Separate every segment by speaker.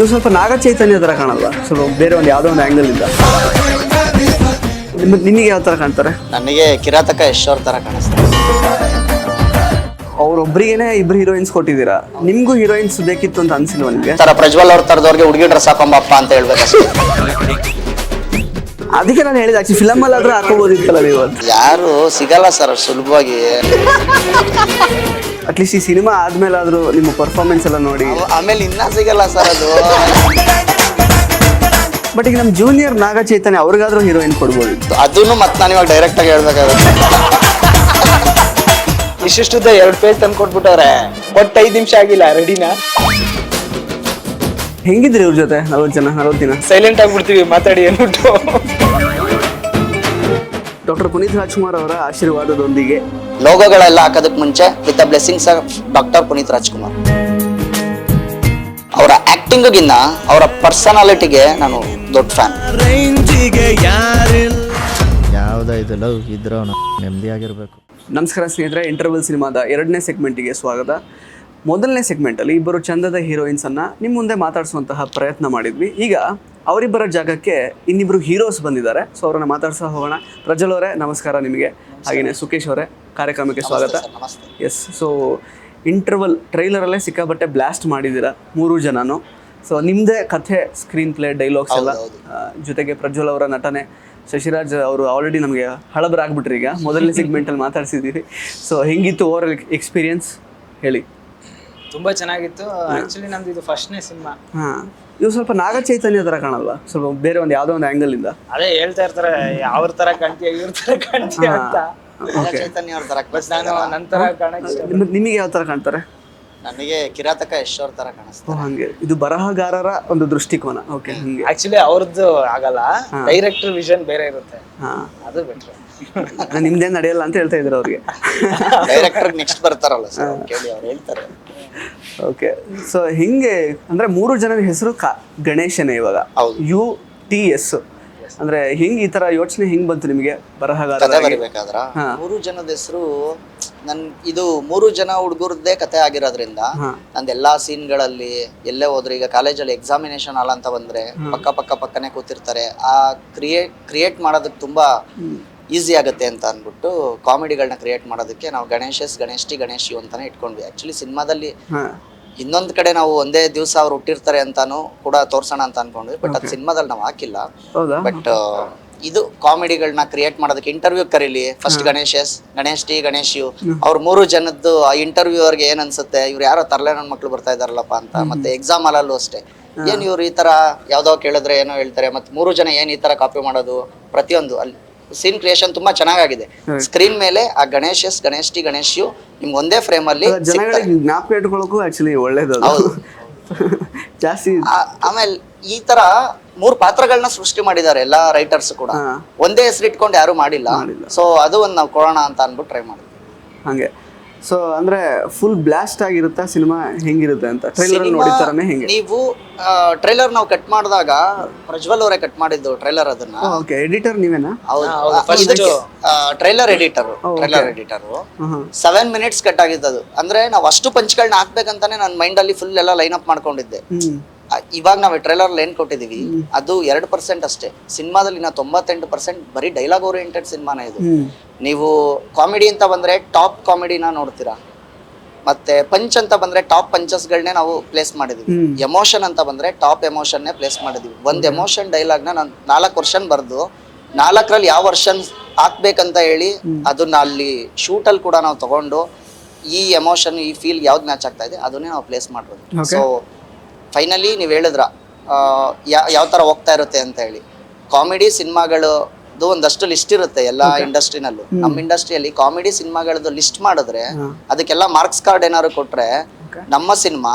Speaker 1: ಇವು ಸ್ವಲ್ಪ ನಾಗ ಚೈತನ್ಯ ಥರ ಕಾಣಲ್ವಾ? ಸ್ವಲ್ಪ ಬೇರೆ ಒಂದು ಯಾವುದೋ ಒಂದು ಆ್ಯಂಗಲ್ ಇಂದ ನಿಮಗೆ ಯಾವ ಥರ ಕಾಣ್ತಾರೆ?
Speaker 2: ನನಗೆ ಕಿರಾತಕ ಯಶೋರ್ ತರ ಕಾಣಿಸ್ತಾರೆ.
Speaker 1: ಅವ್ರೊಬ್ರಿಗೇನೆ ಇಬ್ರು ಹೀರೋಯಿನ್ಸ್ ಕೊಟ್ಟಿದ್ದೀರಾ, ನಿಮ್ಗೂ ಹೀರೋಯಿನ್ಸ್ ಬೇಕಿತ್ತು ಅಂತ ಅನ್ಸಿಲ್ವಾ ನಿಮಗೆ?
Speaker 2: ತರ ಪ್ರಜ್ವಲ್ ಅವ್ರ ತರದವ್ರಿಗೆ ಹುಡುಗಿ ಡ್ರೆಸ್ ಹಾಕೊಂಬಪ್ಪ ಅಂತ ಹೇಳ್ಬೇಕಷ್ಟೇ.
Speaker 1: ಅದಕ್ಕೆ ನಾನು ಹೇಳಿದೆ ಆಕ್ಚುಲಿ ಫಿಲಮ್ ಅಲ್ಲಿ ಆದ್ರೂ ಹಾಕೋಬೋದಿತ್ತಲ್ಲ ನೀವು ಅಂತ.
Speaker 2: ಯಾರು ಸಿಗಲ್ಲ ಸರ್ ಸುಲಭವಾಗಿ.
Speaker 1: ಅಟ್ಲೀಸ್ಟ್ ಈ ಸಿನಿಮಾ ಆದ್ಮೇಲೆ ಆದ್ರೂ ನಿಮ್ಮ ಪರ್ಫಾರ್ಮೆನ್ಸ್ ಎಲ್ಲ ನೋಡಿ.
Speaker 2: ಆಮೇಲೆ ಇನ್ನ ಸಿಗಲ್ಲ ಸರ್ ಅದು.
Speaker 1: ಬಟ್ ಈಗ ನಮ್ಮ ಜೂನಿಯರ್ ನಾಗ ಚೈತನ್ಯ ಅವ್ರಿಗಾದ್ರೂ ಹೀರೋಯಿನ್ ಕೊಡ್ಬೋದಿತ್ತು.
Speaker 2: ಅದನ್ನು ಮತ್ತೆ ನಾನು ಇವಾಗ ಡೈರೆಕ್ಟ್ ಆಗಿ ಹೇಳ್ಬೇಕಾಗುತ್ತೆ.
Speaker 3: ಇಷ್ಟಿಷ್ಟುದ್ದ 2 ಪೇಜ್ ತಂದು ಕೊಟ್ಬಿಟ್ಟವ್ರೆ, ಒಟ್ಟು 5 ನಿಮಿಷ ಆಗಿಲ್ಲ ರೆಡಿನಾ.
Speaker 1: ಹೆಂಗಿದ್ರಿ ಇವ್ರ ಜೊತೆ 40 ದಿನ?
Speaker 3: ಸೈಲೆಂಟ್ ಆಗ್ಬಿಡ್ತೀವಿ ಮಾತಾಡಿ ಅಂದ್ಬಿಟ್ಟು.
Speaker 1: ಡಾಕ್ಟರ್ ಪುನೀತ್ ರಾಜ್ಕುಮಾರ್ ಅವರ ಆಶೀರ್ವಾದದೊಂದಿಗೆ
Speaker 2: ಲೋಗೋಗಳೆಲ್ಲ ಹಾಕೋದಕ್ಕೆ ಮುಂಚೆ with the blessings of doctor Puneeth Rajkumar. ಅವರ ಆಕ್ಟಿಂಗಿಗಿನ್ನ ಅವರ ಪರ್ಸನಾಲಿಟಿಗೆ ನಾನು ದೊಡ್ಡ ಫ್ಯಾನ್.
Speaker 4: ಯಾವುದೋ ಇದು ಲವ್ ಇದ್ರೂ ನೆಮ್ಮದಿಯಾಗಿರ್ಬೇಕು.
Speaker 1: ನಮಸ್ಕಾರ ಸ್ನೇಹಿತರೆ, ಇಂಟರ್ವಲ್ ಸಿನಿಮಾದ 2ನೇ ಸೆಗ್ಮೆಂಟಿಗೆ ಸ್ವಾಗತ. ಮೊದಲನೇ ಸೆಗ್ಮೆಂಟಲ್ಲಿ ಇಬ್ಬರು ಚಂದದ ಹೀರೋಯಿನ್ಸನ್ನು ನಿಮ್ಮ ಮುಂದೆ ಮಾತಾಡಿಸುವಂತಹ ಪ್ರಯತ್ನ ಮಾಡಿದ್ವಿ. ಈಗ ಅವರಿಬ್ಬರ ಜಾಗಕ್ಕೆ ಇನ್ನಿಬ್ಬರು ಹೀರೋಸ್ ಬಂದಿದ್ದಾರೆ. ಸೊ ಅವರನ್ನು ಮಾತಾಡ್ಸೋ ಹೋಗೋಣ. ಪ್ರಜ್ವಲ್ ಅವರೇ ನಮಸ್ಕಾರ ನಿಮಗೆ, ಹಾಗೆಯೇ ಸುಕೇಶ್ ಅವರೇ ಕಾರ್ಯಕ್ರಮಕ್ಕೆ ಸ್ವಾಗತ. ಎಸ್, ಸೊ ಇಂಟರ್ವಲ್ ಟ್ರೈಲರಲ್ಲೇ ಸಿಕ್ಕಾಬಟ್ಟೆ ಬ್ಲಾಸ್ಟ್ ಮಾಡಿದ್ದೀರಾ 3 ಜನನು. ಸೊ ನಿಮ್ಮದೇ ಕಥೆ, ಸ್ಕ್ರೀನ್ ಪ್ಲೇ, ಡೈಲಾಗ್ಸ್ ಎಲ್ಲ, ಜೊತೆಗೆ ಪ್ರಜ್ವಲ್ ಅವರ ನಟನೆ, ಶಶಿರಾಜ್ ಅವರು ಆಲ್ರೆಡಿ ನಮಗೆ ಹಳಬರಾಗ್ಬಿಟ್ರಿ. ಈಗ ಮೊದಲನೇ ಸೆಗ್ಮೆಂಟಲ್ಲಿ ಮಾತಾಡ್ಸಿದ್ದೀರಿ. ಸೊ ಹೆಂಗಿತ್ತು ಓವರ್ ಎಕ್ಸ್ಪೀರಿಯನ್ಸ್ ಹೇಳಿ?
Speaker 3: ತುಂಬಾ ಚೆನ್ನಾಗಿತ್ತು. ಆಕ್ಚುಲಿ ನಮ್ದು ಇದು ಫಸ್ಟ್ನೇ ಸಿನಿಮಾ.
Speaker 1: ಇವು ಸ್ವಲ್ಪ ನಾಗ ಚೈತನ್ಯ ಥರ ಕಾಣಲ್ವಾ? ಸ್ವಲ್ಪ ಬೇರೆ ಒಂದು ಯಾವುದೋ ಒಂದು ಆ್ಯಂಗಲ್ ಇಂದ.
Speaker 3: ಅದೇ ಹೇಳ್ತಾ ಇರ್ತಾರೆ ಅವ್ರ ತರ ಕಾಣ್ತೀಯ ಇವ್ರ ತರ ಕಾಣ್ತೀಯ ಅಂತ.
Speaker 2: ಚೈತನ್ಯ ಅವ್ರ ತರ.
Speaker 3: ಬಟ್ ನಾನು ನಂತರ ಕಾಣಕ್ಕೆ
Speaker 1: ನಿಮಗೆ ಯಾವ ಥರ ಕಾಣ್ತಾರೆ?
Speaker 2: ನನಗೆ ಕಿರಾತಕ ಯಶೋರ್ ತರ ಕಾಣಿಸ್ತಾರೆ.
Speaker 1: ಹಂಗೆ, ಇದು ಬರಹಗಾರರ ಒಂದು ದೃಷ್ಟಿಕೋನ. ಓಕೆ, ಹಂಗೆ.
Speaker 3: ಆಕ್ಚುಲಿ ಅವ್ರದ್ದು ಆಗಲ್ಲ, ಡೈರೆಕ್ಟರ್ ವಿಷನ್ ಬೇರೆ ಇರುತ್ತೆ, ಅದು ಬೆಟ್ರ್.
Speaker 1: ನಿಮ್ದೇನು ನಡೆಯಲ್ಲ ಅಂತ ಹೇಳ್ತಾ ಇದ್ರು ಅವ್ರಿಗೆ.
Speaker 2: ಡೈರೆಕ್ಟರ್ ನೆಕ್ಸ್ಟ್ ಬರ್ತಾರಲ್ಲ ಸರ್, ಕೇಳಿ ಅವ್ರು ಹೇಳ್ತಾರೆ.
Speaker 1: ಓಕೆ, ಸೊ ಹಿಂಗೆ ಅಂದ್ರೆ 3 ಜನದ ಹೆಸರು ಗಣೇಶನೇ ಇವಾಗ. UTS ಅಂದ್ರೆ ಹಿಂಗೆ ಈ ತರ ಯೋಚನೆ ಹಿಂಗ್ ಬಂತು ನಿಮಗೆ ಬರಹಗಾರ
Speaker 2: ಬರಿಬೇಕಾದ್ರ? 3 ಜನದ ಹೆಸರು ಇದು 3 ಜನ ಹುಡುಗರದ್ದೇ ಕತೆ ಆಗಿರೋದ್ರಿಂದ ನಂದೆಲ್ಲಾ ಸೀನ್ಗಳಲ್ಲಿ ಎಲ್ಲೇ ಹೋದ್ರೆ, ಈಗ ಕಾಲೇಜಲ್ಲಿ ಎಕ್ಸಾಮಿನೇಷನ್ ಹಾಲ್ ಅಂತ ಬಂದ್ರೆ ಪಕ್ಕನೆ ಕೂತಿರ್ತಾರೆ. ಆ ಕ್ರಿಯೇಟ್ ಮಾಡೋದಕ್ಕೆ ತುಂಬಾ ಈಸಿ ಆಗುತ್ತೆ ಅಂತ ಅಂದ್ಬಿಟ್ಟು ಕಾಮಿಡಿಗಳನ್ನ ಕ್ರಿಯೇಟ್ ಮಾಡೋದಕ್ಕೆ ನಾವು ಗಣೇಶ್ ಯು ಅಂತಾನೆ ಇಟ್ಕೊಂಡ್ವಿ. ಆಕ್ಚುಲಿ ಸಿನಿಮಾದಲ್ಲಿ ಇನ್ನೊಂದ್ ಕಡೆ ನಾವು ಒಂದೇ ದಿವಸ ಅವ್ರು ಹುಟ್ಟಿರ್ತಾರೆ ಅಂತಾನು ಕೂಡ ತೋರ್ಸೋಣ ಅಂತ ಅನ್ಕೊಂಡ್ವಿ. ಬಟ್ ಅದು ಸಿನಿಮಾದಲ್ಲಿ ನಾವು ಹಾಕಿಲ್ಲ. ಬಟ್ ಇದು ಕಾಮಿಡಿಗಳನ್ನ ಕ್ರಿಯೇಟ್ ಮಾಡೋದಕ್ಕೆ ಇಂಟರ್ವ್ಯೂ ಕರೀಲಿ ಫಸ್ಟ್ ಗಣೇಶ್ ಯು ಅವ್ರ 3 ಜನದ್ದು ಆ ಇಂಟರ್ವ್ಯೂ ಅವ್ರಿಗೆ ಏನ್ ಅನ್ಸುತ್ತೆ, ಇವ್ರು ಯಾರೋ ತರಲೆ ನನ್ನ ಮಕ್ಳು ಬರ್ತಾ ಇದಾರಲ್ಲಪ್ಪ ಅಂತ. ಮತ್ತೆ ಎಕ್ಸಾಮ್ ಹಾಲಲ್ಲೂ ಅಷ್ಟೇ, ಏನ್ ಇವ್ರು ಈ ತರ ಯಾವ್ದೋ ಕೇಳಿದ್ರೆ ಏನೋ ಹೇಳ್ತಾರೆ, ಮತ್ತೆ 3 ಜನ ಏನ್ ಈ ತರ ಕಾಪಿ ಮಾಡೋದು, ಪ್ರತಿಯೊಂದು ಅಲ್ಲಿ ಸೀನ್ ಕ್ರಿಯೇಷನ್ ತುಂಬಾ ಚೆನ್ನಾಗಿದೆ. ಸ್ಕ್ರೀನ್ ಮೇಲೆ ಆ ಗಣೇಶ್ ಯು ನಿಮ್ಗೆ ಒಂದೇ ಫ್ರೇಮ್ ಅಲ್ಲಿ
Speaker 1: ಜ್ಞಾಪಕ ಇಟ್ಕೊಳ್ಳೋಕು ಆಕ್ಚುಲಿ ಒಳ್ಳೇದು ಜಾಸ್ತಿ.
Speaker 2: ಆಮೇಲೆ ಈ ತರ 3 ಪಾತ್ರಗಳನ್ನ ಸೃಷ್ಟಿ ಮಾಡಿದ್ದಾರೆ ಎಲ್ಲಾ ರೈಟರ್ಸ್ ಕೂಡ, ಒಂದೇ ಹೆಸರು ಇಟ್ಕೊಂಡು ಯಾರು ಮಾಡಿಲ್ಲ. ಸೊ ಅದು ಒಂದು ನಾವು ಕೊಡೋಣ ಅಂತ ಅನ್ಬಿಟ್ಟು ಟ್ರೈ ಮಾಡಿದ್ವಿ.
Speaker 1: ಹಂಗೆ, ಸೊ ಅಂದ್ರೆ ಫುಲ್ ಬ್ಲಾಸ್ಟ್ ಆಗಿರುತ್ತಾ ಸಿನಿಮಾ? ಹೆಂಗಿರುತ್ತೆ ಅಂತ ಟ್ರೈಲರ್ ನೋಡಿತಾರನೇ? ಹೆಂಗೆ
Speaker 2: ನೀವು ಟ್ರೈಲರ್ ನಾವು ಕಟ್ ಮಾಡಿದಾಗ ಪ್ರಜ್ವಲ್ ಅವರೇ ಕಟ್ ಮಾಡಿದ್ದು ಟ್ರೈಲರ್. ಅದನ್ನ
Speaker 1: ಓಕೆ, ಎಡಿಟರ್ ನೀವೇನಾ?
Speaker 2: ಟ್ರೈಲರ್ ಎಡಿಟರ್ 7 ಮಿನಿಟ್ಸ್ ಕಟ್ ಆಗಿದ್ದು. ಅಂದ್ರೆ ನಾವು ಅಷ್ಟು ಪಂಚ್ಗಳನ್ನ ಹಾಕ್ಬೇಕಂತಾನೆ ನನ್ನ ಮೈಂಡ್ ಅಲ್ಲಿ ಫುಲ್ ಎಲ್ಲ ಲೈನ್ ಅಪ್ ಮಾಡ್ಕೊಂಡಿದ್ದೆ. ಇವಾಗ ನಾವು ಟ್ರೈಲರ್ ಏನ್ ಕೊಟ್ಟಿದೀವಿ ಅದು 2% ಅಷ್ಟೇ. ಸಿನಿಮಾದಲ್ಲಿ 98% ಬರೀ ಡೈಲಾಗ್ ಓರಿಯೆಂಟೆಡ್ ಸಿನಿಮಾನೇ ಇದು. ನೀವು ಕಾಮಿಡಿ ಅಂತ ಬಂದ್ರೆ ಟಾಪ್ ಕಾಮಿಡಿನ ನೋಡ್ತೀರಾ, ಮತ್ತೆ ಪಂಚ್ ಅಂತ ಬಂದ್ರೆ ಟಾಪ್ ಪಂಚಸ್ಗಳನ್ನೇ ನಾವು ಪ್ಲೇಸ್ ಮಾಡಿದೀವಿ. ಎಮೋಷನ್ ಅಂತ ಬಂದ್ರೆ ಟಾಪ್ ಎಮೋಷನ್ನೇ ಪ್ಲೇಸ್ ಮಾಡಿದೀವಿ. ಒಂದು ಎಮೋಷನ್ ಡೈಲಾಗ್ನ ನಾನು 4 ವರ್ಷನ್ ಬರ್ದು 4ರಲ್ಲಿ ಯಾವ ವರ್ಷನ್ ಹಾಕ್ಬೇಕಂತ ಹೇಳಿ ಅದನ್ನ ಅಲ್ಲಿ ಶೂಟಲ್ಲಿ ಕೂಡ ನಾವು ತಗೊಂಡು ಈ ಎಮೋಷನ್, ಈ ಫೀಲ್ ಯಾವ್ದು ಮ್ಯಾಚ್ ಆಗ್ತಾ ಇದೆ ಅದನ್ನೇ ನಾವು ಪ್ಲೇಸ್ ಮಾಡೋದು. ಸೊ ಫೈನಲಿ ನೀವು ಹೇಳಿದ್ರ ಯಾವ ತರ ಹೋಗ್ತಾ ಇರುತ್ತೆ ಅಂತ ಹೇಳಿ. ಕಾಮಿಡಿ ಸಿನಿಮಾಗಳದ್ದು ಒಂದಷ್ಟು ಲಿಸ್ಟ್ ಇರುತ್ತೆ ಎಲ್ಲ ಇಂಡಸ್ಟ್ರಿನಲ್ಲೂ. ನಮ್ಮ ಇಂಡಸ್ಟ್ರಿಯಲ್ಲಿ ಕಾಮಿಡಿ ಸಿನಿಮಾಗಳದ್ದು ಲಿಸ್ಟ್ ಮಾಡಿದ್ರೆ ಅದಕ್ಕೆಲ್ಲ ಮಾರ್ಕ್ಸ್ ಕಾರ್ಡ್ ಏನಾದ್ರು ಕೊಟ್ರೆ ನಮ್ಮ ಸಿನಿಮಾ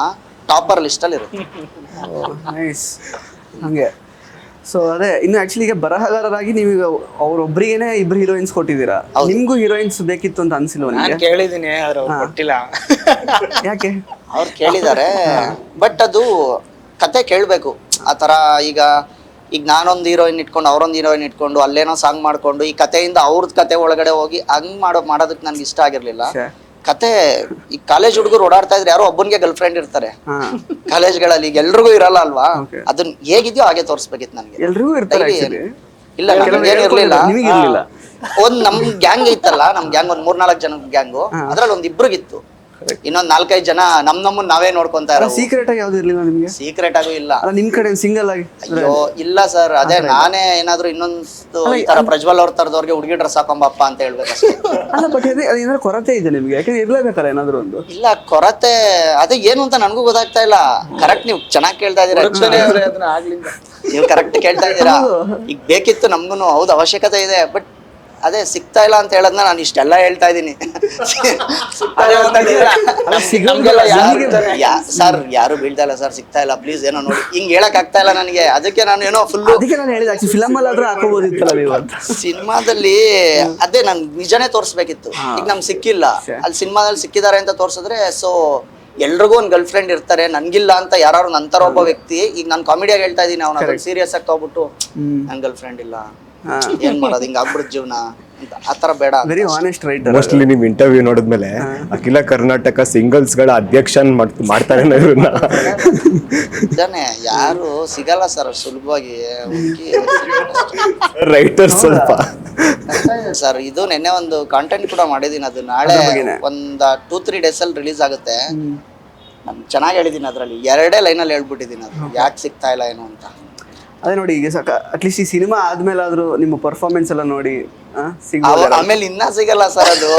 Speaker 2: ಟಾಪರ್ ಲಿಸ್ಟ್ ಅಲ್ಲಿ ಇರುತ್ತೆ.
Speaker 1: ಹಂಗೆ, ಸೊ ಅದೇ ಇನ್ನು ಆಕ್ಚುಲಿ ಈಗ ಬರಹಗಾರರಾಗಿ ನೀವೀಗ ಅವ್ರೊಬ್ರಿಗೇನೆ ಇಬ್ರು ಹೀರೋಯಿನ್ಸ್ ಕೊಟ್ಟಿದ್ದೀರಾ, ನಿಮ್ಗೂ ಹೀರೋಯಿನ್ಸ್ ಬೇಕಿತ್ತು ಅಂತ ಅನ್ಸಿಲ್ವ?
Speaker 3: ನಾನು ಕೇಳಿದೀನಿ, ಅವ್ರು ಕೊಟ್ಟಿಲ್ಲ.
Speaker 1: ಯಾಕೆ?
Speaker 2: ಅವ್ರು ಕೇಳಿದ್ದಾರೆ, ಬಟ್ ಅದು ಕತೆ ಕೇಳ್ಬೇಕು. ಆ ತರ ಈಗ ನಾನೊಂದು ಹೀರೋಯಿನ್ ಇಟ್ಕೊಂಡು ಅವ್ರೊಂದು ಹೀರೋಯಿನ್ ಇಟ್ಕೊಂಡು ಅಲ್ಲೇನೋ ಸಾಂಗ್ ಮಾಡ್ಕೊಂಡು ಈ ಕಥೆಯಿಂದ ಅವ್ರದ್ ಕತೆ ಒಳಗಡೆ ಹೋಗಿ ಹಂಗ್ ಮಾಡೋದಕ್ಕೆ ನನ್ಗೆ ಇಷ್ಟ ಆಗಿರ್ಲಿಲ್ಲ. ಕತೆ ಈ ಕಾಲೇಜ್ ಹುಡುಗರು ಓಡಾಡ್ತಾ ಇದ್ರೆ ಯಾರೋ ಒಬ್ಬನಿಗೆ ಗರ್ಲ್ ಫ್ರೆಂಡ್ ಇರ್ತಾರೆ
Speaker 1: ಹಾ
Speaker 2: ಕಾಲೇಜ್ಗಳಲ್ಲಿ, ಈಗ ಎಲ್ರಿಗೂ ಇರಲ್ಲ ಅಲ್ವಾ?
Speaker 1: Okay.
Speaker 2: ಅದನ್ನ ಹೇಗಿದ್ಯೋ ಹಾಗೆ ತೋರಿಸ್ಬೇಕಿತ್ತು ನನಗೆ.
Speaker 1: ಎಲ್ರಿಗೂ ಇರ್ತಾರೆ
Speaker 2: Daily
Speaker 1: actually.
Speaker 2: ಇಲ್ಲ ನಮ್ಗೇನು ಇರ್ಲಿಲ್ಲ.
Speaker 1: ನಿಮಗೆ ಇರ್ಲಿಲ್ಲ.
Speaker 2: ಒಂದ್ ನಮ್ ಗ್ಯಾಂಗ್ ಇತ್ತಲ್ಲ, ನಮ್ ಗ್ಯಾಂಗ್ ಒಂದ್ 3-4 ಜನ ಗ್ಯಾಂಗು, ಅದ್ರಲ್ಲಿ ಒಂದ್ ಇಬ್ರಿಗಿತ್ತು. ಇನ್ನೊಂದ್ 4-5 ಜನ ನಮ್ಮನ್ನ ನಾವೇ ನೋಡ್ಕೊಂತ ಇರೋ.
Speaker 1: ಸೀಕ್ರೆಟ್ ಆಗಿ ಯಾವ್ದು ಇರ್ಲಿಲ್ಲ ನಿಮ್ಗೆ?
Speaker 2: ಸೀಕ್ರೆಟ್ ಆಗೂ ಇಲ್ಲ.
Speaker 1: ಅಲ್ಲ ನಿಮ್ ಕಡೆ ಸಿಂಗಲ್ ಆಗಿ?
Speaker 2: ಅಯ್ಯೋ ಇಲ್ಲ ಸರ್, ಅದೇ ನಾನೇ ಏನಾದ್ರು ಇನ್ನೊಂದು ಈ ತರ ಪ್ರಜ್ವಲ್ ಅವ್ರ ತರದವ್ರಿಗೆ ಹುಡುಗಿ ಡ್ರೆಸ್ ಹಾಕೊಂಬಪ್ಪ ಅಂತ ಹೇಳ್ಬೇಕಷ್ಟೇ.
Speaker 1: ಅಲ್ಲ ಬಟ್ ಏನಾದ್ರು ಕೊರತೆ ಇದೆ ನಿಮ್ಗೆ? ಯಾಕಂದ್ರೆ ಇರ್ಲೇಬೇಕಲ್ಲ ಏನಾದ್ರು ಒಂದು.
Speaker 2: ಇಲ್ಲ ಕೊರತೆ ಅದೇ ಏನು ಅಂತ ನನಗೂ ಗೊತ್ತಾಗ್ತಾ ಇಲ್ಲ. ಕರೆಕ್ಟ್ ನೀವು ಚೆನ್ನಾಗಿ ಕೇಳ್ತಾ ಇದೀರಾ,
Speaker 3: ಅದನ್ನ ಆಗ್ಲಿಂದ
Speaker 2: ನೀವು ಕರೆಕ್ಟ್ ಕೇಳ್ತಾ ಇದ್ದೀರಾ. ಈಗ ಬೇಕಿತ್ತು ನಮ್ಗೂನು, ಹೌದು ಅವಶ್ಯಕತೆ ಇದೆ, ಬಟ್ ಅದೇ ಸಿಗ್ತಾ ಇಲ್ಲ ಅಂತ ಹೇಳದ್ನ ನಾನು ಇಷ್ಟೆಲ್ಲ ಹೇಳ್ತಾ ಇದೀನಿ. ಸರ್ ಯಾರು ಬೀಳ್ತಾ ಇಲ್ಲ ಸರ್, ಸಿಗ್ತಾ ಇಲ್ಲ ಪ್ಲೀಸ್ ಏನೋ ನೋಡಿ, ಹಿಂಗ್ ಹೇಳಕ್ ಆಗ್ತಾ ಇಲ್ಲ ನನಗೆ. ಅದಕ್ಕೆ ನಾನು ಏನೋ ಫುಲ್
Speaker 1: ಅದಕ್ಕೆ ನಾನು ಹೇಳಿದ ಫಿಲಮ್ ಅಲ್ಲಿ ಆದ್ರೂ ಹಾಕೋಬೋದಿತ್ತಲ್ಲ ನೀವು ಅಂತ.
Speaker 2: ಸಿನಿಮಾದಲ್ಲಿ ಅದೇ ನನ್ ನಿಜನೇ ತೋರಿಸ್ಬೇಕಿತ್ತು. ಈಗ ನಮ್ಗೆ ಸಿಕ್ಕಿಲ್ಲ, ಅಲ್ಲಿ ಸಿನಿಮಾದಲ್ಲಿ ಸಿಕ್ಕಿದ್ದಾರೆ ಅಂತ ತೋರ್ಸಿದ್ರೆ, ಸೊ ಎಲ್ರಿಗೂ ಒಂದ್ ಗರ್ಲ್ ಫ್ರೆಂಡ್ ಇರ್ತಾರೆ, ನನ್ಗಿಲ್ಲ ಅಂತ ಯಾರು ನಂತರ ಒಬ್ಬ ವ್ಯಕ್ತಿ. ಈಗ ನಾನು ಕಾಮಿಡಿಯಾಗಿ ಹೇಳ್ತಾ ಇದೀನಿ, ಅವ್ನ ಸೀರಿಯಸ್ ಆಗಿ ತಗೊಬಿಟ್ಟು ನನ್ ಗರ್ಲ್ ಫ್ರೆಂಡ್ ಇಲ್ಲ, ಏನ್ ಮಾಡೋದು, ಹಿಂಗ ಆಗ್ಬಿಡುತ್ತೆ ಜೀವನ ಅಂತ. ಆತರ ಬೇಡ.
Speaker 1: Very honest writer.
Speaker 5: ಮೋಸ್ಟ್ಲಿ ನಿಮ್ ಇಂಟರ್ವ್ಯೂ ನೋಡಿದ್ಮೇಲೆ ಅಖಿಲ ಕರ್ನಾಟಕ ಸಿಂಗಲ್ಸ್ ಗಳ ಅಧ್ಯಕ್ಷನ್ ಮಾಡ್ತಾರೆ
Speaker 2: ಇದಾನೆ, ಯಾರು ಸಿಗಲ್ಲ ಸರ್ ಸುಲಭವಾಗಿ.
Speaker 5: ರೈಟರ್ ಸ್ವಲ್ಪ
Speaker 2: ಸರ್ ಇದು ನೆನ್ನೆ ಒಂದು ಕಾಂಟೆಂಟ್ ಕೂಡ ಮಾಡಿದೀನಿ, ಅದು ನಾಳೆ ಒಂದ್ 2-3 ಡೇಸ್ ಅಲ್ಲಿ ರಿಲೀಸ್ ಆಗುತ್ತೆ. ನಾನು ಚೆನ್ನಾಗಿ ಹೇಳಿದೀನಿ, ಅದ್ರಲ್ಲಿ 2 ಲೈನಲ್ಲಿ ಹೇಳ್ಬಿಟ್ಟಿದೀನಿ ಅದು ಯಾಕೆ ಸಿಗ್ತಾ ಇಲ್ಲ ಏನು ಅಂತ.
Speaker 1: ಅದೇ ನೋಡಿ, ಈಗ ಅಟ್ಲೀಸ್ಟ್ ಈ ಸಿನಿಮಾ ಆದ್ಮೇಲೆ ಆದ್ರೂ ನಿಮ್ಮ ಪರ್ಫಾರ್ಮೆನ್ಸ್ ಎಲ್ಲ ನೋಡಿ
Speaker 2: ಆಮೇಲೆ ಇನ್ನ ಸಿಗಲ್ಲ ಸರ್ ಅದು.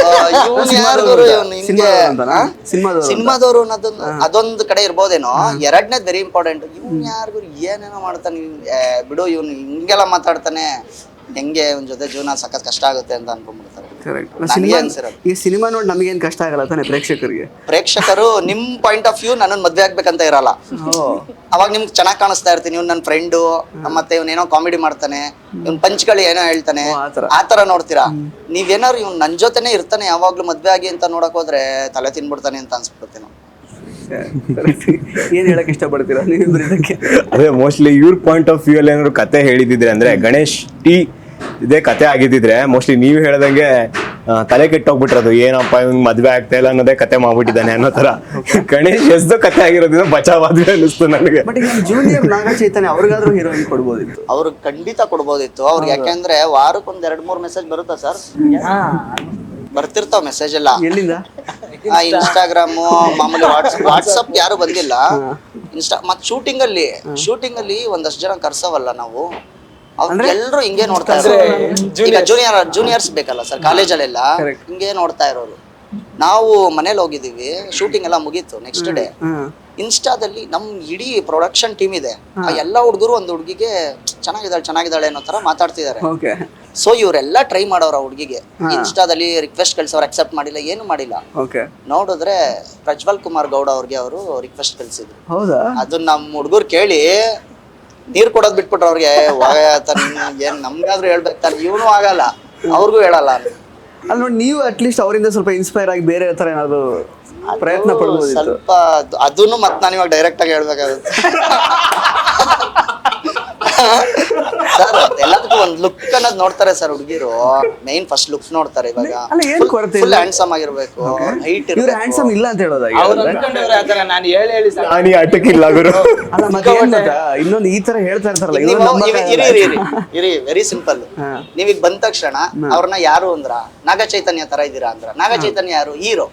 Speaker 2: ಸಿನಿಮಾದವರು ಅದೊಂದು ಕಡೆ ಇರ್ಬೋದೇನೋ. ಎರಡನೇದ್ ವೆರಿ ಇಂಪಾರ್ಟೆಂಟ್. ಇವ್ನು ಯಾರಿಗೂ ಏನೇನೋ ಮಾಡ್ತಾನೆ, ಬಿಡು ಇವ್ನು ಹಿಂಗೆಲ್ಲ ಮಾತಾಡ್ತಾನೆ, ಹೆಂಗೆ ಇವ್ನ ಜೊತೆ ಜೀವನ ಸಖತ್ ಕಷ್ಟ ಆಗುತ್ತೆ ಅಂತ ಅನ್ಕೊಂಡ್ಬಿಡ್ತಾರೆ.
Speaker 1: ಈ ಸಿನಿಮಾ ನೋಡಿ ನಮಗೇನ್ ಕಷ್ಟ ಆಗಲ್ಲ ತಾನೆ ಪ್ರೇಕ್ಷಕರಿಗೆ?
Speaker 2: ಪ್ರೇಕ್ಷಕರು ನಿಮ್ ಪಾಯಿಂಟ್ ಆಫ್ ವ್ಯೂ ನನ್ನ ಮದ್ವೆ ಆಗ್ಬೇಕಂತ ಇರಲ್ಲ. ಅವಾಗ ನಿಮ್ಗೆ ಚೆನ್ನಾಗಿ ಕಾಣಿಸ್ತಾ ಇರ್ತೀನಿ, ಇವ್ನು ನನ್ನ ಫ್ರೆಂಡು, ಮತ್ತೆ ಇವನೇನೋ ಕಾಮಿಡಿ ಮಾಡ್ತಾನೆ, ಇವ್ನ ಪಂಚ್ಗಳು ಏನೋ ಹೇಳ್ತಾನೆ, ಆತರ ನೋಡ್ತೀರಾ. ನೀವೇನಾದ್ರು ಇವ್ನು ನನ್ ಜೊತೆನೆ ಇರ್ತಾನೆ ಯಾವಾಗ್ಲೂ ಮದ್ವೆ ಆಗಿ ಅಂತ ನೋಡಕ್ ಹೋದ್ರೆ ತಲೆ ತಿನ್ಬಿಡ್ತಾನೆ ಅಂತ ಅನ್ಸ್ಬಿಡುತ್ತೆ. ನಾವು
Speaker 1: ಏನ್ ಹೇಳಕ್ ಇಷ್ಟಪಡ್ತೀರಾ ನೀವಿಬ್ರು ಇದಕ್ಕೆ?
Speaker 5: ಅದೇ ಮೋಸ್ಟ್ಲಿ ಇವ್ರ ಪಾಯಿಂಟ್ ಆಫ್ ವ್ಯೂ ಅಲ್ಲಿ ಏನಾದ್ರು ಕತೆ ಹೇಳಿದಿದ್ರೆ, ಅಂದ್ರೆ ಗಣೇಶ್ ಟಿ ಇದೇ ಕತೆ ಆಗಿದ್ದಿದ್ರೆ ಮೋಸ್ಟ್ಲಿ ನೀವು ಹೇಳ್ದಂಗೆ ತಲೆ ಕೆಟ್ಟೋಗ್ಬಿಟ್ರದು, ಏನಪ್ಪ ಇವ್ನ್ ಮದ್ವೆ ಆಗ್ತಾ ಇಲ್ಲ ಅನ್ನೋದೇ ಕತೆ ಮಾಡ್ಬಿಟ್ಟಿದ್ದಾನೆ ಅನ್ನೋ ತರ. ಗಣೇಶ್ ಎಷ್ಟೋ ಕತೆ ಆಗಿರೋದ್ರಿಂದ ಬಚಾವಾದ್ವಿ ಅನ್ನಿಸ್ತು ನನಗೆ.
Speaker 1: ಬಟ್ ಈಗ ಜೂನಿಯರ್ ನಾಗ ಚೈತನ್ಯ ಅವ್ರಿಗಾದ್ರೂ ಹೀರೋಯಿನ್ ಕೊಡ್ಬೋದಿತ್ತು.
Speaker 2: ಅವ್ರಿಗೆ ಖಂಡಿತ ಕೊಡ್ಬೋದಿತ್ತು. ಅವ್ರಿಗೆ ಯಾಕೆಂದ್ರೆ ವಾರಕ್ಕೊಂದ್ 2-3 ಮೆಸೇಜ್ ಬರುತ್ತಾ ಸರ್? ಬರ್ತಿರ್ತಾವ ಮೆಸೇಜ್ ಎಲ್ಲ.
Speaker 1: ಎಲ್ಲಿಂದ?
Speaker 2: ಇನ್ಸ್ಟಾಗ್ರಾಮು, ಮಾಮೂಲಿ ವಾಟ್ಸಪ್ ಯಾರು ಬಂದಿಲ್ಲ. ಮತ್ ಶೂಟಿಂಗ್ ಅಲ್ಲಿ ಒಂದಷ್ಟು ಜನ ಕರ್ಸವಲ್ಲ ನಾವು, ಎಲ್ರು ಹಿಂಗೆ ನೋಡ್ತಾ ಇದ್ದಾರೆ. ಈಗ ಜೂನಿಯರ್ಸ್ ಬೇಕಲ್ಲ ಸರ್ ಕಾಲೇಜಲ್ಲೆಲ್ಲ, ಹಿಂಗೆ ನೋಡ್ತಾ ಇರೋರು. ನಾವು ಮನೇಲಿ ಹೋಗಿದೀವಿ, ಶೂಟಿಂಗ್ ಎಲ್ಲ ಮುಗೀತು. ನೆಕ್ಸ್ಟ್ ಡೇ ಇನ್ಸ್ಟಾದಲ್ಲಿ ನಮ್ ಇಡೀ ಪ್ರೊಡಕ್ಷನ್ ಟೀಮ್ ಇದೆ, ಆ ಎಲ್ಲಾ ಹುಡುಗರು ಒಂದು ಹುಡುಗಿಗೆ ಚೆನ್ನಾಗಿದ್ದಾಳೆ ಅನ್ನೋ ತರ ಮಾತಾಡ್ತಿದ್ದಾರೆ. ಸೊ ಇವರೆಲ್ಲ ಟ್ರೈ ಮಾಡೋರ ಹುಡುಗಿಗೆ ಇನ್ಸ್ಟಾದಲ್ಲಿ ರಿಕ್ವೆಸ್ಟ್ ಕಳ್ಸೋರು, ಅಕ್ಸೆಪ್ಟ್ ಮಾಡಿಲ್ಲ, ಏನು ಮಾಡಿಲ್ಲ. ನೋಡಿದ್ರೆ ಪ್ರಜ್ವಲ್ ಕುಮಾರ್ ಗೌಡ ಅವ್ರಿಗೆ ಅವರು ರಿಕ್ವೆಸ್ಟ್ ಕಳ್ಸಿದ್ರು. ಅದನ್ನ ನಮ್ ಹುಡುಗರು ಕೇಳಿ ನೀರ್ ಕೊಡೋದ್ ಬಿಟ್ಬಿಟ್ರು ಅವ್ರಿಗೆ. ಏನ್ ನಮ್ಗಾದ್ರೂ ಹೇಳ್ಬೇಕು ತಾನೆ, ಇವನು ಆಗಲ್ಲ, ಅವ್ರಿಗೂ ಹೇಳಲ್ಲ.
Speaker 1: ಅಲ್ಲಿ ನೋಡಿ, ನೀವು ಅಟ್ಲೀಸ್ಟ್ ಅವರಿಂದ ಸ್ವಲ್ಪ ಇನ್ಸ್ಪೈರ್ ಆಗಿ ಬೇರೆ ತರ ಏನಾದ್ರು ಪ್ರಯತ್ನ ಪಡ್ಬೋದು
Speaker 2: ಸ್ವಲ್ಪ. ಅದನ್ನು ಮತ್ತೆ ನಾನು ಇವಾಗ ಡೈರೆಕ್ಟ್ ಆಗಿ ಹೇಳ್ಬೇಕಾಗುತ್ತೆ ಸರ್. ಎಲ್ಲದಕ್ಕೂ ಒಂದ್ ಲುಕ್ ಅನ್ನೋದು ನೋಡ್ತಾರೆ ಸರ್ ಹುಡುಗಿರು. ಮೈನ್ ಫಸ್ಟ್ ಲುಕ್ಸ್ ನೋಡ್ತಾರೆ. ಇವಾಗ ಫುಲ್ ಹ್ಯಾಂಡ್ಸಮ್ ಆಗಿರ್ಬೇಕು, ಹೈಟ್ ಇರ್ಬೇಕು.
Speaker 1: ಹ್ಯಾಂಡ್ಸಮ್ ಇಲ್ಲ ಅಂತ ಹೇಳೋದ?
Speaker 3: ನಾನು ಹೇಳಿ
Speaker 5: ನಾನು ಅಟಕಿಲ್ಲ ಗುರು.
Speaker 1: ಅಲ್ಲ ಮತ್ತೆ ಇನ್ನೊಂದು ಈ ತರ ಹೇಳ್ತಾ ಇರ್ತಾರಲ್ಲ,
Speaker 2: ಇರಿ ವೆರಿ ಸಿಂಪಲ್. ನೀವೀಗ ಬಂದ ತಕ್ಷಣ ಅವ್ರನ್ನ ಯಾರು ಅಂದ್ರ ನಾಗ ಚೈತನ್ಯ ತರ ಇದೀರಾ ಅಂದ್ರ, ನಾಗ ಚೈತನ್ಯ ಯಾರು? ಹೀರೋ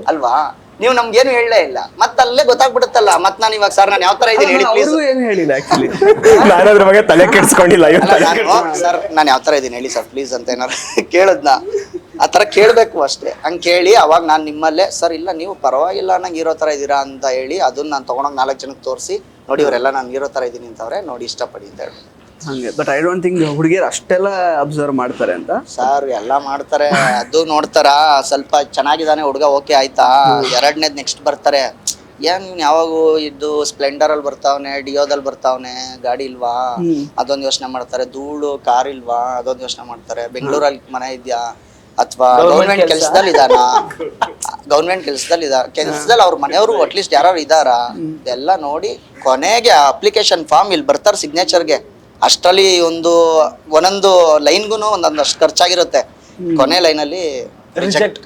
Speaker 2: ಅಲ್ವಾ? ನೀವು ನಮ್ಗೇನು ಹೇಳಲೇ ಇಲ್ಲ, ಮತ್ತ ಅಲ್ಲೇ ಗೊತ್ತಾಗ್ಬಿಡುತ್ತಲ್ಲ. ಮತ್ ನಾನು ಇವಾಗ ಸರ್ ನಾನು ಯಾವ ತರ ಇದೀನಿ ಹೇಳಿ ಪ್ಲೀಸ್.
Speaker 1: ಏನು ಹೇಳಿಲ್ಲ ಆಕ್ಚುಲಿ,
Speaker 5: ನಾನು ಅದ್ರ ಬಗ್ಗೆ ತಲೆ ಕೆಡ್ಸ್ಕೊಂಡಿಲ್ಲ.
Speaker 2: ಸರ್ ನಾನು ಯಾವ ತರ ಇದೀನಿ ಹೇಳಿ ಸರ್ ಪ್ಲೀಸ್ ಅಂತ ಏನಾರು ಕೇಳದ್ನ, ಆ ತರ ಕೇಳ್ಬೇಕು ಅಷ್ಟೇ. ಹಂಗ್ ಕೇಳಿ ಅವಾಗ ನಾನ್ ನಿಮ್ಮಲ್ಲೇ ಸರ್ ಇಲ್ಲ ನೀವು ಪರವಾಗಿಲ್ಲ ನಂಗೆ ಹೀರೋ ತರ ಇದೀರಾ ಅಂತ ಹೇಳಿ ಅದನ್ನ ನಾನು ತಗೊಂಡೋಗಿ 4 ಜನಕ್ಕೆ ತೋರಿಸಿ, ನೋಡಿ ಇವರೆಲ್ಲ ನಾನು ಹೀರೋ ತರ ಇದೀನಿ ಅಂತವ್ರೆ, ನೋಡಿ ಇಷ್ಟಪಡಿ ಅಂತ ಹೇಳಿ.
Speaker 1: ಹಂಗೆ. ಬಟ್ ಐ ಡೋಂಟ್ ಥಿಂಕ್ ಹುಡುಗಿಯರು ಅಷ್ಟೆಲ್ಲ ಅಬ್ಸರ್ವ್ ಮಾಡ್ತಾರೆ ಅಂತ.
Speaker 2: ಸರ್ ಎಲ್ಲ ಮಾಡ್ತಾರೆ, ಅದು ನೋಡ್ತಾರ. ಸ್ವಲ್ಪ ಚೆನ್ನಾಗಿದ್ದಾನೆ ಹುಡುಗ, ಓಕೆ ಆಯ್ತಾ, 2ನೇದ್ ನೆಕ್ಸ್ಟ್ ಬರ್ತಾರೆ. ಏನ್ ಯಾವಾಗೂ ಇದ್ದು ಸ್ಪ್ಲೆಂಡರ್ ಅಲ್ಲಿ ಬರ್ತಾವನೆ, ಡಿಯೋದಲ್ಲಿ ಬರ್ತಾವನೆ, ಗಾಡಿ ಇಲ್ವಾ ಅದೊಂದು ಯೋಚನೆ ಮಾಡ್ತಾರೆ. ಧೂಳು ಕಾರ್ ಇಲ್ವಾ ಅದೊಂದು ಯೋಚನೆ ಮಾಡ್ತಾರೆ. ಬೆಂಗಳೂರಲ್ಲಿ ಮನೆ ಇದ್ಯಾ, ಅಥವಾ ಗೌರ್ಮೆಂಟ್ ಕೆಲ್ಸದಲ್ಲಿ ಇದಾನ, ಕೆಲ್ಸದಲ್ಲಿ ಅವ್ರ ಮನೆಯವರು ಅಟ್ಲೀಸ್ಟ್ ಯಾರು ಇದಾರ, ಇದೆಲ್ಲ ನೋಡಿ ಕೊನೆಗೆ ಅಪ್ಲಿಕೇಶನ್ ಫಾರ್ಮ್ ಇಲ್ಲಿ ಬರ್ತಾರೆ ಸಿಗ್ನೇಚರ್ಗೆ. ಅಷ್ಟರಲ್ಲಿ ಒಂದೊಂದು ಲೈನ್ಗೂ ಒಂದೊಂದಷ್ಟು ಖರ್ಚಾಗಿರುತ್ತೆ. ಕೊನೆ ಲೈನಲ್ಲಿ ರಿಜೆಕ್ಟ್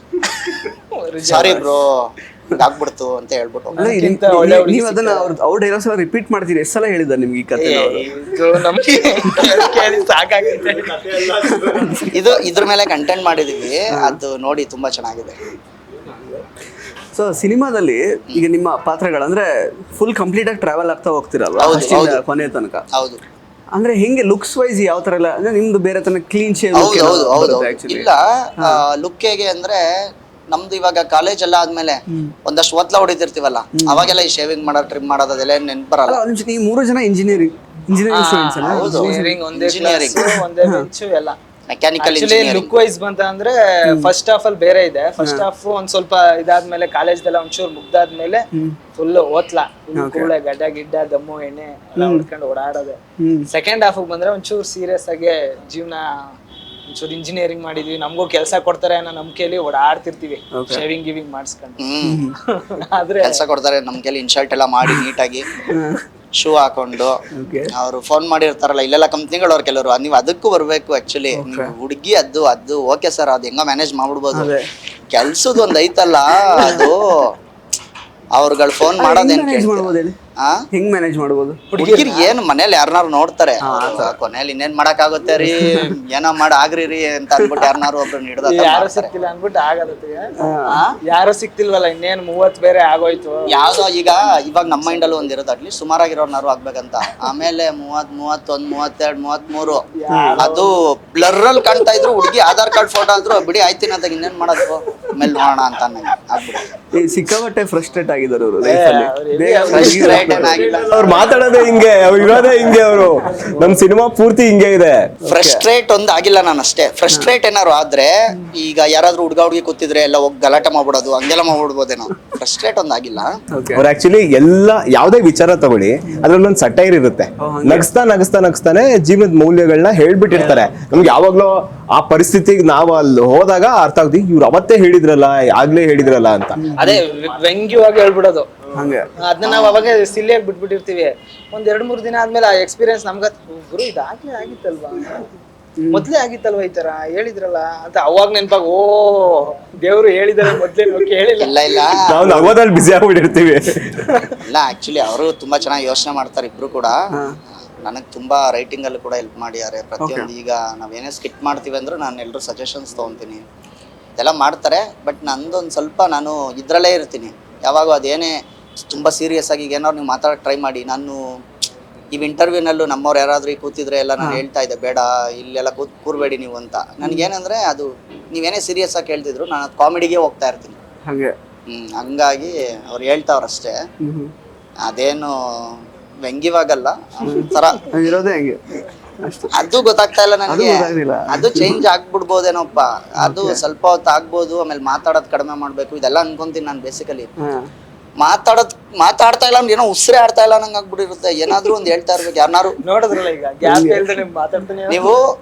Speaker 2: ಸಾರಿ ಬ್ರೋ ಆಗ್ಬಿಡ್ತು ಅಂತ ಹೇಳ್ಬಿಟ್ಟು
Speaker 1: ಅಲ್ಲ, ನೀವು ಅದನ್ನ ಅವ್ರ ಡೈಲಾಗ್ಸ್ ಎಲ್ಲ ರಿಪೀಟ್ ಮಾಡ್ತೀರಿ. ಎಷ್ಟು ಸಲ ಹೇಳಿದ್ದಾರೆ ನಿಮ್ಗೆ ಈ ಕತೆ?
Speaker 3: ಇದು ನಮ್ಗೆ ಕೇಳಿ ಸಾಕಾಗುತ್ತೆ.
Speaker 2: ಇದ್ರ ಮೇಲೆ ಕಂಟೆಂಟ್ ಮಾಡಿದೀವಿ, ಅದು ನೋಡಿ ತುಂಬಾ ಚೆನ್ನಾಗಿದೆ.
Speaker 1: ಸೊ ಸಿನಿಮಾದಲ್ಲಿ ಈಗ ನಿಮ್ಮ ಪಾತ್ರಗಳಂದ್ರೆ ಫುಲ್ ಕಂಪ್ಲೀಟ್ ಆಗಿ ಟ್ರಾವೆಲ್ ಆಗ್ತಾ ಹೋಗ್ತಿರಲ್ವಾ
Speaker 2: ಹೌದು,
Speaker 1: ಫಸ್ಟಿಂದ
Speaker 2: ಹೌದು.
Speaker 1: ಕೊನೆ ತನಕ?
Speaker 2: ಹೌದು
Speaker 1: ಅಂದ್ರೆ ಹೆಂಗೆ ಲುಕ್ಸ್ ವೈಸ್ ಯಾವ ತರ ಎಲ್ಲ ಅಂದ್ರೆ ನಿಮ್ದು ಬೇರೆ ತನಕ ಕ್ಲೀನ್ ಶೇವ್
Speaker 2: ಹೌದು ಹೌದು ಹೌದು ಇಲ್ಲ ಲುಕ್ ಹೇಗೆ ಅಂದ್ರೆ ನಮ್ದು ಇವಾಗ ಕಾಲೇಜ್ ಎಲ್ಲ ಆದ್ಮೇಲೆ ಒಂದಷ್ಟು ಒತ್ಲ ಹೊಡಿತಿರ್ತೀವಲ್ಲ, ಅವಾಗೆಲ್ಲ ಈ ಶೇವಿಂಗ್ ಮಾಡೋದು ಟ್ರಿಮ್ ಮಾಡೋದು ಅದೆಲ್ಲ ನೆನ್ಪು ಬರಲ್ಲ.
Speaker 1: ಈ 3 ಜನ ಇಂಜಿನಿಯರಿಂಗ್ ಸ್ಟೂಡೆಂಟ್ಸ್ ಅಲ್ಲ?
Speaker 2: ಹೌದು
Speaker 3: ಒಂದೇ
Speaker 2: Engineering.
Speaker 3: ಕ್ಲಾಸ್, ಒಂದೇ ಬೆಂಚು ಎಲ್ಲ.
Speaker 2: ಮೆಕ್ಯಾನಿಕಲ್
Speaker 3: ಆಕ್ಚುಲಿ ಲುಕ್ ವೈಸ್ ಬಂತ ಅಂದ್ರೆ ಫಸ್ಟ್ ಹಾಫ್ ಅಲ್ಲಿ ಬೇರೆ ಇದೆ. ಫಸ್ಟ್ ಹಾಫ್ ಒಂದ್ ಸ್ವಲ್ಪ ಇದಾದ್ಮೇಲೆ ಕಾಲೇಜ್ದೆಲ್ಲ ಒಂಚೂರು ಮುಗ್ದಾದ್ಮೇಲೆ ಫುಲ್ ಓತ್ಲಾ, ಕೂಳೆ ಗಡ್ಡ ಗಿಡ್ಡ ದಮ್ಮು ಎಣ್ಣೆ ಎಲ್ಲ ಹೊಡ್ಕೊಂಡು ಓಡಾಡೋದೆ. ಸೆಕೆಂಡ್ ಹಾಫ್ ಬಂದ್ರೆ ಒಂಚೂರು ಸೀರಿಯಸ್ ಆಗಿ ಜೀವನ, ಒಂಚೂರು ಇಂಜಿನಿಯರಿಂಗ್ ಮಾಡಿದ್ವಿ, ನಮಗೂ ಕೆಲಸ ಕೊಡ್ತಾರೆ ಅನ್ನೋ ನಂಬಿಕೆಯಲ್ಲಿ ಓಡಾಡ್ತಿರ್ತೀವಿ ಶೇವಿಂಗ್ ಗಿವಿಂಗ್ ಮಾಡಿಸ್ಕೊಂಡು. ಆದ್ರೆ
Speaker 2: ಕೆಲಸ ಕೊಡ್ತಾರೆ ನಮ್ ಕೈಲಿ ಇನ್ಶರ್ಟ್ ಎಲ್ಲ ಮಾಡಿ ನೀಟಾಗಿ ಶೂ ಹಾಕೊಂಡು ಅವ್ರು ಫೋನ್ ಮಾಡಿರ್ತಾರಲ್ಲ, ಇಲ್ಲೆಲ್ಲ ಕಂಪ್ನಿಗಳು ಅವ್ರು ಕೆಲವರು, ನೀವು ಅದಕ್ಕೂ ಬರ್ಬೇಕು. ಆಕ್ಚುಲಿ ಹುಡುಗಿ ಅದು ಓಕೆ ಸರ್, ಅದು ಹೆಂಗ ಮ್ಯಾನೇಜ್ ಮಾಡ್ಬಿಡ್ಬೋದು. ಕೆಲ್ಸದ ಒಂದ್ ಐತಲ್ಲ, ಅದು ಅವ್ರುಗಳು ಫೋನ್ ಮಾಡೋದೇನ್ ಕೇಳ್ತಾರೆ.
Speaker 1: ಹೆಂಗ್ ಮ್ಯಾನೇಜ್ ಮಾಡ್ಬೋದು?
Speaker 2: ಹುಡುಗಿರ್ ಏನ್ ಮನೇಲಿ ಯಾರನ್ನಾರು ನೋಡ್ತಾರೆ, ಕೊನೆಯಲ್ಲಿ ಇನ್ನೇನ್ ಮಾಡಕ್ ಆಗುತ್ತೆ ರೀ, ಏನೋ ಮಾಡ ಆಗ್ರಿ ಅಂತ ಅನ್ಬಿಟ್ಟು ಯಾರನ್ನಾರು ಒಬ್ರು ಹಿಡ್ದ
Speaker 3: ಯಾರು ಸಿಕ್ತಿಲ್ಲ ಅನ್ಬಿಟ್ಟು ಆಗತ್ತೆ. ಯಾರು ಸಿಕ್ತಿಲ್ವಲ್ಲ, ಇನ್ನೇನ್ 30 ಬೇರೆ ಆಗೋಯ್ತು.
Speaker 2: ಯಾವ್ದೋ ಈಗ ಇವಾಗ ನಮ್ಮ ಮೈಂಡ್ ಅಲ್ಲಿ ಒಂದಿರೋದು ಅಟ್ಲೀಸ್ಟ್ ಸುಮಾರಾಗಿರೋರ್ನಾರು ಆಗ್ಬೇಕಂತ. ಆಮೇಲೆ 30, 31, 32, 33 ಅದು ಬ್ಲರ್ ಅಲ್ಲಿ ಕಾಣ್ತಾ ಇದ್ರು. ಹುಡುಗಿ ಆಧಾರ್ ಕಾರ್ಡ್ ಫೋಟೋ ಆದ್ರು ಬಿಡಿ ಆಯ್ತಿನ ಅಂತ ಇನ್ನೇನ್ ಮಾಡೋದು, ಆಮೇಲೆ ನೋಡೋಣ ಅಂತ ಆಗ್ಬಿಟ್ಟು
Speaker 1: ಸಿಕ್ಕಾಪಟ್ಟೆ ಫ್ರಸ್ಟ್ರೇಟ್ ಆಗಿದ್ದಾರೆ ಅವರು ಲೈಫಲ್ಲಿ.
Speaker 5: ಅವ್ರು ಮಾತಾಡೋದೇ ಹಿಂಗೆ, ಅವ್ರು ಇರೋದೇ ಹಿಂಗೆ, ಅವರು ನಮ್ ಸಿನಿಮಾ ಪೂರ್ತಿ ಹಿಂಗೆ ಇದೆ.
Speaker 2: ಫ್ರಸ್ಟ್ರೇಟ್ ಒಂದ್ ಆಗಿಲ್ಲ ನಾನು ಅಷ್ಟೇ. ಫ್ರಸ್ಟ್ರೇಟ್ ಏನಾರು ಆದ್ರೆ ಈಗ ಯಾರಾದ್ರೂ ಹುಡುಗಿ ಕೂತಿದ್ರೆ ಎಲ್ಲ ಹೋಗಿ ಗಲಾಟೆ ಮಾಡ್ಬಿಡೋದು, ಹಂಗೆಲ್ಲ ಮಾಡ್ಬಿಡ್ಬೋದೇನೋ. ಫ್ರಸ್ಟ್ರೇಟ್ ಒಂದ್ ಆಗಿಲ್ಲ.
Speaker 5: ಅವ್ರು ಆಕ್ಚುಲಿ ಎಲ್ಲ ಯಾವ್ದೇ ವಿಚಾರ ತಗೊಳ್ಳಿ ಅದ್ರಲ್ಲೊಂದ್ ಸಟೈರ್ ಇರುತ್ತೆ. ನಗಿಸ್ತಾನೆ ಜೀವನದ ಮೌಲ್ಯಗಳನ್ನ ಹೇಳ್ಬಿಟ್ಟಿರ್ತಾರೆ. ನಮ್ಗೆ ಯಾವಾಗ್ಲೂ ಆ ಪರಿಸ್ಥಿತಿಗೆ ನಾವು ಅಲ್ಲಿ ಹೋದಾಗ ಅರ್ಥ ಆಗ್ತೀವಿ, ಇವ್ರು ಅವತ್ತೇ ಹೇಳಿದ್ರಲ್ಲ, ಆಗ್ಲೇ ಹೇಳಿದ್ರಲ್ಲ ಅಂತ.
Speaker 3: ಅದೇ ವ್ಯಂಗ್ಯವಾಗಿ ಹೇಳ್ಬಿಡೋದು.
Speaker 1: ಹಂಗೆ
Speaker 3: ಅದನ್ನ ನಾವ್ ಅವಾಗ ಸಿಲ್ಲಿಯಾಗಿ ಬಿಟ್ಬಿಟ್ಟಿರ್ತೀವಿ. ಒಂದ್ 2-3 ದಿನ ಆದ್ಮೇಲೆ ಆ ಎಕ್ಸ್ಪೀರಿಯನ್ಸ್ ನಮ್ಗ ಗುರು ಇದಾಗ್ಲೇ ಆಗಿತ್ತಲ್ವಾ, ಮೊದ್ಲೇ ಆಗಿತ್ತಲ್ವಾ ಈ ತರ ಹೇಳಿದ್ರಲ್ಲ ಅಂತ ಅವಾಗ ನೆನ್ಪಾಗ, ಓ ದೇವ್ರು ಹೇಳಿದಾರೆ ಮೊದ್ಲೇ ಹೇಳಿಲ್ಲ.
Speaker 2: ಇಲ್ಲ
Speaker 5: ನಾವು ನಗೋದಲ್ಲಿ ಬಿಸಿ ಆಗ್ಬಿಟ್ಟಿರ್ತೀವಿ.
Speaker 2: ಇಲ್ಲ ಆಕ್ಚುಲಿ ಅವರು ತುಂಬಾ ಚೆನ್ನಾಗಿ ಯೋಚನೆ ಮಾಡ್ತಾರೆ ಇಬ್ರು ಕೂಡ. ನನಗೆ ತುಂಬಾ ರೈಟಿಂಗ್ ಅಲ್ಲಿ ಕೂಡ ಹೆಲ್ಪ್ ಮಾಡಿದ್ದಾರೆ ಪ್ರತಿಯೊಂದು. ಈಗ ನಾವೇನೇ ಸ್ಕಿಟ್ ಮಾಡ್ತೀವಿ ಅಂದ್ರೆ ನಾನು ಎಲ್ಲರೂ ಸಜೆಷನ್ಸ್ ತೊಗೊತೀನಿ, ಇದೆಲ್ಲ ಮಾಡ್ತಾರೆ. ಬಟ್ ನಂದೊಂದು ಸ್ವಲ್ಪ ನಾನು ಇದ್ರಲ್ಲೇ ಇರ್ತೀನಿ ಯಾವಾಗ. ಅದೇನೇ ತುಂಬ ಸೀರಿಯಸ್ ಆಗಿ ಈಗ ಏನಾದ್ರು ನೀವು ಮಾತಾಡೋಕೆ ಟ್ರೈ ಮಾಡಿ. ನಾನು ಇವು ಇಂಟರ್ವ್ಯೂನಲ್ಲೂ ನಮ್ಮವ್ರು ಯಾರಾದ್ರೂ ಕೂತಿದ್ರೆ ಎಲ್ಲ ನಾನು ಹೇಳ್ತಾ ಇದ್ದೆ, ಬೇಡ ಇಲ್ಲೆಲ್ಲ ಕೂರ್ಬೇಡಿ ನೀವು ಅಂತ. ನನಗೇನಂದ್ರೆ ಅದು ನೀವೇನೇ ಸೀರಿಯಸ್ ಆಗಿ ಹೇಳ್ತಿದ್ರು ನಾನು ಅದು ಕಾಮಿಡಿಗೆ ಹೋಗ್ತಾ ಇರ್ತೀನಿ.
Speaker 1: ಹಾಗೆ
Speaker 2: ಹಂಗಾಗಿ ಅವ್ರು ಹೇಳ್ತಾವ್ರಷ್ಟೇ, ಅದೇನು ವ್ಯಂಗ್ಯವಾಗಲ್ಲ ತರ
Speaker 1: ಇರೋದೇ ಹಂಗೆ.
Speaker 2: ಅದು ಗೊತ್ತಾಗ್ತಾ ಇಲ್ಲ ನನಗೆ.
Speaker 1: ಗೊತ್ತಾಗ್ಲಿಲ್ಲ.
Speaker 2: ಅದು ಚೇಂಜ್ ಆಗ್ಬಿಡ್ಬೋದೇನೋಪ್ಪ, ಅದು ಸ್ವಲ್ಪ ಹೊತ್ತು ಆಗ್ಬೋದು. ಆಮೇಲೆ ಮಾತಾಡೋದು ಕಡಿಮೆ ಮಾಡ್ಬೇಕು, ಇದೆಲ್ಲ ಅನ್ಕೊಂತೀನಿ ನಾನು ಬೇಸಿಕಲಿ. ಮಾತಾಡ್ತಾ ಇಲ್ಲ ಏನೋ ಉಸಿರೇ ಆಡ್ತಾ ಇಲ್ಲ ನಂಗೆ ಆಗ್ಬಿಟ್ಟಿರುತ್ತೆ. ಏನಾದ್ರು ಒಂದ್ ಹೇಳ್ತಾ ಇರ್ಬೇಕು ಯಾರನ್ನಾರು.
Speaker 3: ನೋಡಿದ್ರಲ್ಲ ಈಗ ಗ್ಯಾಪ್ ಹೇಳ್ದೆ ಮಾತಾಡ್ತಾನೆ.
Speaker 2: ನೀವು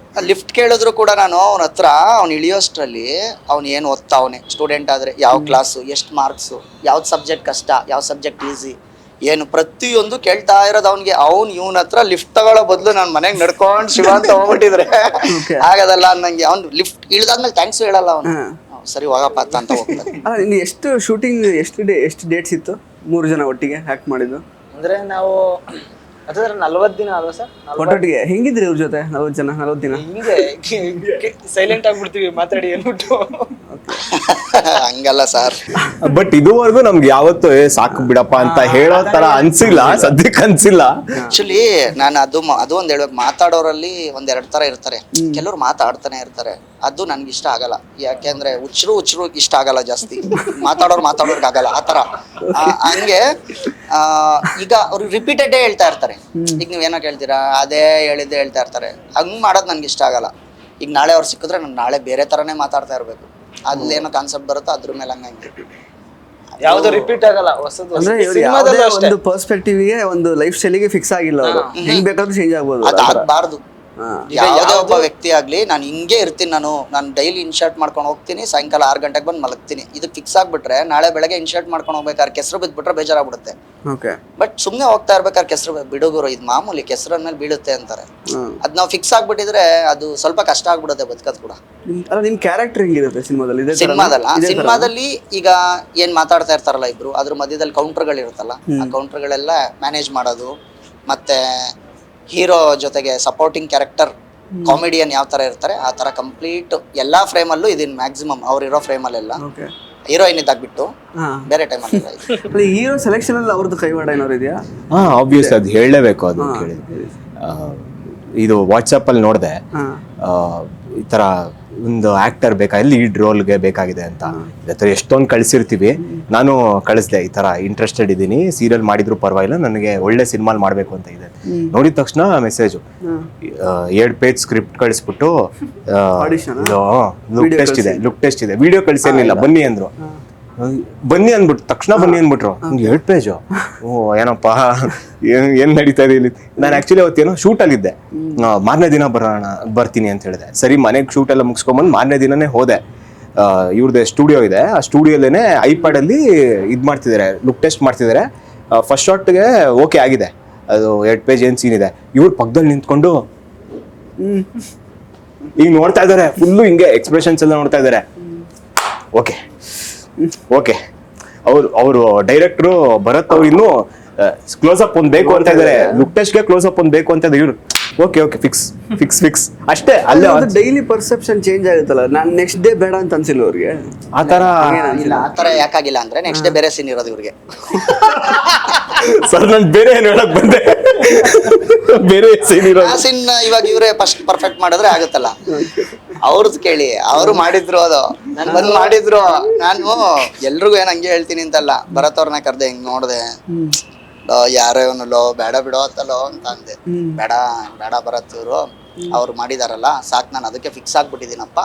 Speaker 2: ಲಿಫ್ಟ್ ಕೇಳಿದ್ರು ಕೂಡ ನಾನು ಅವನ ಹತ್ರ ಅವ್ನು ಇಳಿಯೋಷ್ಟ್ರಲ್ಲಿ ಅವ್ನು ಏನು ಓದ್ತಾವನೆ, ಸ್ಟೂಡೆಂಟ್ ಆದ್ರೆ ಯಾವ ಕ್ಲಾಸು, ಎಷ್ಟು ಮಾರ್ಕ್ಸು, ಯಾವ್ದು ಸಬ್ಜೆಕ್ಟ್ ಕಷ್ಟ, ಯಾವ ಸಬ್ಜೆಕ್ಟ್ ಈಸಿ, ಏನು ಪ್ರತಿಯೊಂದು ಕೇಳ್ತಾ ಇರೋದು ಅವ್ನಿಗೆ. ಅವ್ನು ಇವನ ಹತ್ರ ಲಿಫ್ಟ್ ತಗೊಳ್ಳೋ ಬದಲು ನಾನು ಮನೆಗೆ ನಡ್ಕೊಂಡು ಶಿವ ಅಂತ ಹೋಗ್ಬಿಟ್ಟಿದ್ರೆ ಆಗದಲ್ಲ ಅನ್ನಂಗೆ. ಅವ್ನು ಲಿಫ್ಟ್ ಇಳ್ದಾದ್ಮೇಲೆ ಥ್ಯಾಂಕ್ಸು ಹೇಳಲ್ಲ ಅವನು, ಸರಿ ಹೋಗಪ್ಪ ಅಂತ ಹೋಗ್ತಾನೆ.
Speaker 1: ಇನ್ನು ಎಷ್ಟು ಶೂಟಿಂಗ್ ಎಷ್ಟು ಡೇಟ್ಸ್ ಇತ್ತು 3 ಜನ ಒಟ್ಟಿಗೆ ಆಕ್ಟ್ ಮಾಡಿದ್ದು?
Speaker 3: ಅಂದ್ರೆ ನಾವು ಅಥವಾ 40 ದಿನ ಅಲ್ವಾ ಸರ್?
Speaker 1: ಒಟ್ಟೊಟ್ಟಿಗೆ ಹೆಂಗಿದ್ರಿ ಇವ್ರ ಜೊತೆ 40 ದಿನ?
Speaker 3: ಹಿಂಗೆ ಸೈಲೆಂಟ್ ಆಗ್ಬಿಡ್ತೀವಿ ಮಾತಾಡಿ ಏನ್ಬಿಟ್ಟು.
Speaker 2: ಹಂಗಲ್ಲ ಸರ್.
Speaker 5: ಬಟ್ ಇದುವರೆಗೂ ನಮ್ಗೆ ಯಾವತ್ತೂ ಸಾಕು ಬಿಡಪ್ಪ ಅಂತ ಹೇಳೋ ತರ ಅನ್ಸಿಲ್ಲ, ಸದ್ಯಕ್ಕೆ ಅನ್ಸಿಲ್ಲ.
Speaker 2: ಆಕ್ಚುಲಿ ನಾನು ಅದು ಒಂದ್ ಹೇಳ್ಬೇಕು, ಮಾತಾಡೋರಲ್ಲಿ 1-2 ತರ ಇರ್ತಾರೆ. ಕೆಲವ್ರು ಮಾತಾಡ್ತಾನೆ ಇರ್ತಾರೆ, ಅದು ನನ್ಗೆ ಇಷ್ಟ ಆಗಲ್ಲ. ಯಾಕೆಂದ್ರೆ ಹುಚ್ಚರು ಇಷ್ಟ ಆಗಲ್ಲ ಜಾಸ್ತಿ. ಮಾತಾಡೋರ್ಗೆ ಆಗಲ್ಲ ಆ ತರ. ಹಂಗೆ ಈಗ ಅವ್ರು ರಿಪೀಟೆಡ್ ಹೇಳ್ತಾ ಇರ್ತಾರೆ. ಈಗ ನೀವೇನೋ ಕೇಳ್ತೀರಾ ಅದೇ ಹೇಳಿದ್ದೆ ಹೇಳ್ತಾ ಇರ್ತಾರೆ. ಹಂಗ್ ಮಾಡೋದು ನನ್ಗೆ ಇಷ್ಟ ಆಗಲ್ಲ. ಈಗ ನಾಳೆ ಅವ್ರು ಸಿಕ್ಕಿದ್ರೆ ನಾನು ನಾಳೆ ಬೇರೆ ತರನೇ ಮಾತಾಡ್ತಾ ಇರ್ಬೇಕು. ಅಲ್ಲೇನೋ ಕಾನ್ಸೆಪ್ಟ್ ಬರುತ್ತೋ ಅದ್ರ ಮೇಲೆ ಹಂಗೆ
Speaker 3: ಯಾವ್ದು ರಿಪೀಟ್ ಆಗಲ್ಲ. ಹೊಸದು
Speaker 1: ಅಂದ್ರೆ ಒಂದು ಪರ್ಸ್ಪೆಕ್ಟಿವ್ ಗೆ ಒಂದು ಲೈಫ್ ಸ್ಟೈಲಿಗೆ ಫಿಕ್ಸ್ ಆಗಿಲ್ಲ ಅವರು. ಹೆಂಗ್ ಬೇಕಾದ್ರೂ ಚೇಂಜ್ ಆಗ್ಬೋದು.
Speaker 2: ಅದಾಗಬಾರ್ದು. ಯಾವುದೇ ಒಬ್ಬ ವ್ಯಕ್ತಿ ಆಗ್ಲಿ ನಾನು ಹಿಂಗೆ ಇರ್ತೀನಿ, ನಾನು ಡೈಲಿ ಇನ್ಶರ್ಟ್ ಮಾಡ್ಕೊಂಡು ಹೋಗ್ತೀನಿ, ಸಾಯಂಕಾಲ 6 ಗಂಟೆಗೆ ಬಂದು ಮಲಗ್ತೀನಿ. ಇದು ಫಿಕ್ಸ್ ಆಗ್ಬಿಟ್ರೆ ನಾಳೆ ಬೆಳಗ್ಗೆ ಇನ್ಶರ್ಟ್ ಮಾಡ್ಕೊಂಡು ಹೋಗ್ಬೇಕಾದ್ರೆ ಕೆಸರು ಬಿದ್ಬಿಟ್ರೆ ಬೇಜಾರಾಗ್ಬಿಡುತ್ತೆ.
Speaker 1: ಓಕೆ.
Speaker 2: ಬಟ್ ಸುಮ್ನೆ ಹೋಗ್ತಾ ಇರ್ಬೇಕಾದ್ರೆ ಕೆಸರು ಬಿಡುಗರು, ಇದು ಮಾಮೂಲಿ ಕೆಸರ ಮೇಲೆ ಬೀಳುತ್ತೆ ಅಂತಾರೆ. ಅದ್ ನಾವು ಫಿಕ್ಸ್ ಆಗ್ಬಿಟ್ಟಿದ್ರೆ ಅದು ಸ್ವಲ್ಪ ಕಷ್ಟ ಆಗ್ಬಿಡುತ್ತೆ ಬದುಕದ್ ಕೂಡ.
Speaker 1: ಅಲ್ಲ ನಿಮ್ ಕ್ಯಾರೆಕ್ಟರ್ ಹೆಂಗಿರುತ್ತೆ ಸಿನಿಮಾದಲ್ಲಿ?
Speaker 2: ಸಿನಿಮಾದಲ್ಲಿ ಈಗ ಏನ್ ಮಾತಾಡ್ತಾ ಇರ್ತಾರಲ್ಲ ಇಬ್ರು, ಅದ್ರ ಮಧ್ಯದಲ್ಲಿ ಕೌಂಟರ್ಗಳಿರುತ್ತಲ್ಲ, ಆ ಕೌಂಟರ್ಗಳೆಲ್ಲ ಮ್ಯಾನೇಜ್ ಮಾಡೋದು, ಮತ್ತೆ ಹೀರೋ ಜೊತೆಗೆ ಸಪೋರ್ಟಿಂಗ್ ಕ್ಯಾರೆಕ್ಟರ್ ಕಾಮಿಡಿಯನ್ ಯಾವ ತರ ಇರ್ತಾರೆ ಆ ತರ ಕಂಪ್ಲೀಟ್ ಎಲ್ಲಾ ಫ್ರೇಮ್ ಅಲ್ಲೂ ಇದೀನಿ ಮ್ಯಾಕ್ಸಿಮಮ್. ಅವ್ರಿರೋ ಫ್ರೇಮ್ ಅಲ್ಲೆಲ್ಲ ಹೀರೋಯಿನ್ ಇದ್ದಾಗ್ಬಿಟ್ಟು ಬೇರೆ ಟೈಮ್ ಅಲ್ಲಿ.
Speaker 1: ಹೀರೋ ಸೆಲೆಕ್ಷನ್ ಅಲ್ಲಿ ಅವ್ರದ್ದು ಕೈವಾಡ ಏನಾದ್ರು ಇದೆಯಾ?
Speaker 5: ಆಬ್ವಿಯಸ್ ಅದು ಹೇಳಲೇಬೇಕು. ಅದು ಕೇಳಿ ಇದು ವಾಟ್ಸಪ್ ಅಲ್ಲಿ ನೋಡಿದೆ, ಈ ತರ ಒಂದು ಆಕ್ಟರ್ ಲೀಡ್ ರೋಲ್ಗೆ ಬೇಕಾಗಿದೆ ಅಂತ. ಇದೇ ಥರ ಎಷ್ಟೊಂದು ಕಳಿಸಿರ್ತೀವಿ. ನಾನು ಕಳಿಸ್ದೆ, ಈ ತರ ಇಂಟ್ರೆಸ್ಟೆಡ್ ಇದ್ದೀನಿ, ಸೀರಿಯಲ್ ಮಾಡಿದ್ರು ಪರವಾಗಿಲ್ಲ, ನನಗೆ ಒಳ್ಳೆ ಸಿನಿಮಾಲ್ ಮಾಡಬೇಕು ಅಂತ ಇದೆ. ನೋಡಿದ ತಕ್ಷಣ ಮೆಸೇಜು 7 ಪೇಜ್ ಸ್ಕ್ರಿಪ್ಟ್ ಕಳಿಸ್ಬಿಟ್ಟು ಲುಕ್ ಟೆಸ್ಟ್ ಇದೆ ವಿಡಿಯೋ ಕಳಿಸೇನಿಲ್ಲ, ಬನ್ನಿ ಅಂದ್ರು. ಬನ್ನಿ ಅಂದ್ಬಿಟ್ಟು ತಕ್ಷಣ ಬನ್ನಿ ಅಂದ್ಬಿಟ್ರು. 7 ಪೇಜು. ಏನಪ್ಪ ಏನ್ ನಡೀತಾ ಇದೆ ಇಲ್ಲಿ? ನಾನು ಆಕ್ಚುಲಿ ಅವತ್ತೇನೋ ಶೂಟಲ್ಲಿದ್ದೆ, ಮಾರನೇ ದಿನ ಬರ್ತೀನಿ ಅಂತ ಹೇಳಿದೆ. ಸರಿ, ಮನೆಗೆ ಶೂಟ್ ಎಲ್ಲ ಮುಗಿಸ್ಕೊಂಬಂದು ಮಾರನೇ ದಿನನೇ ಹೋದೆ. ಇವ್ರದ್ದು ಸ್ಟುಡಿಯೋ ಇದೆ, ಆ ಸ್ಟುಡಿಯೋಲೇನೆ ಐಪ್ಯಾಡ್ ಅಲ್ಲಿ ಇದ್ ಮಾಡ್ತಿದ್ದಾರೆ, ಲುಕ್ ಟೆಸ್ಟ್ ಮಾಡ್ತಿದ್ದಾರೆ. ಫಸ್ಟ್ ಶಾಟ್ಗೆ ಓಕೆ ಆಗಿದೆ, ಅದು 2 ಪೇಜ್ ಏನ್ ಸೀನ್ ಇದೆ. ಇವ್ರು ಪಕ್ಕದಲ್ಲಿ ನಿಂತ್ಕೊಂಡು ಈಗ ನೋಡ್ತಾ ಇದಾರೆ, ಫುಲ್ಲು ಹಿಂಗೆ ಎಕ್ಸ್ಪ್ರೆಷನ್ಸ್ ಎಲ್ಲ ನೋಡ್ತಾ ಇದಾರೆ. ಓಕೆ ಓಕೆ, ಅವರು ಡೈರೆಕ್ಟ್ರು ಭರತ್ ಅವ್ರು ಇನ್ನೂ ಕ್ಲೋಸ್ ಅಪ್ ಒಂದ್ ಬೇಕು ಅಂತ ಇದಾರೆ, ಲುಕ್ ಟೆಸ್ಟ್ಗೆ ಕ್ಲೋಸ್ ಅಪ್ ಒಂದ್ ಬೇಕು ಅಂತ ಇದ್ದಾರೆ. ಇವ್ರು ಓಕೆ ಫಿಕ್ಸ್ ಫಿಕ್ಸ್ ಫಿಕ್ಸ್ ಅಷ್ಟೇ. ಅಲ್ಲೇ
Speaker 1: ಡೈಲಿ ಪರ್ಸೆಪ್ಷನ್ ಚೇಂಜ್ ಆಗುತ್ತಲ್ಲ, ನಾನು ನೆಕ್ಸ್ಟ್ ಡೇ ಬೇಡ ಅಂತ ಅನ್ಸಿಲ್ಲ ಅವ್ರಿಗೆ.
Speaker 2: ಆತರ ಯಾಕಾಗಿಲ್ಲ ಅಂದ್ರೆ ನೆಕ್ಸ್ಟ್ ಡೇ ಬೇರೆ ಸೀನ್ ಇರೋದು ಇವ್ರಿಗೆ.
Speaker 5: ಸರ್ ನಾನು ಬೇರೆ ಏನು ಹೇಳಕ್ ಬಂದೆ, ಬೇರೆ ಸೀನ್ ಇರೋದು.
Speaker 2: ಆ ಸೀನ್ ಇವಾಗ ಇವರೇ ಫಸ್ಟ್ ಪರ್ಫೆಕ್ಟ್ ಮಾಡಿದ್ರೆ ಆಗುತ್ತಲ್ಲ. ಅವ್ರದ್ದು ಕೇಳಿ, ಅವರು ಮಾಡಿದ್ರು, ಅದು ನಾನು ಬಂದ್ ಮಾಡಿದ್ರು. ನಾನು ಎಲ್ರಿಗೂ ಏನ್ ಹಂಗೆ ಹೇಳ್ತೀನಿ ಅಂತಲ್ಲ, ಭರತ್ ಅವ್ರನ್ನ ಕರ್ದೆ, ಹಿಂಗ್ ನೋಡ್ದೆ, ಯಾರೋ ಇವನು ಬೇಡ ಬಿಡೋ ಅಂತಲೋ ಅಂತ ಅಂದೆ. ಬೇಡ ಭರತ್ ಇವರು ಅವ್ರು ಮಾಡಿದಾರಲ್ಲ ಸಾಕ್, ನಾನು ಅದಕ್ಕೆ ಫಿಕ್ಸ್ ಆಗ್ಬಿಟ್ಟಿದ್ದೀನಪ್ಪ,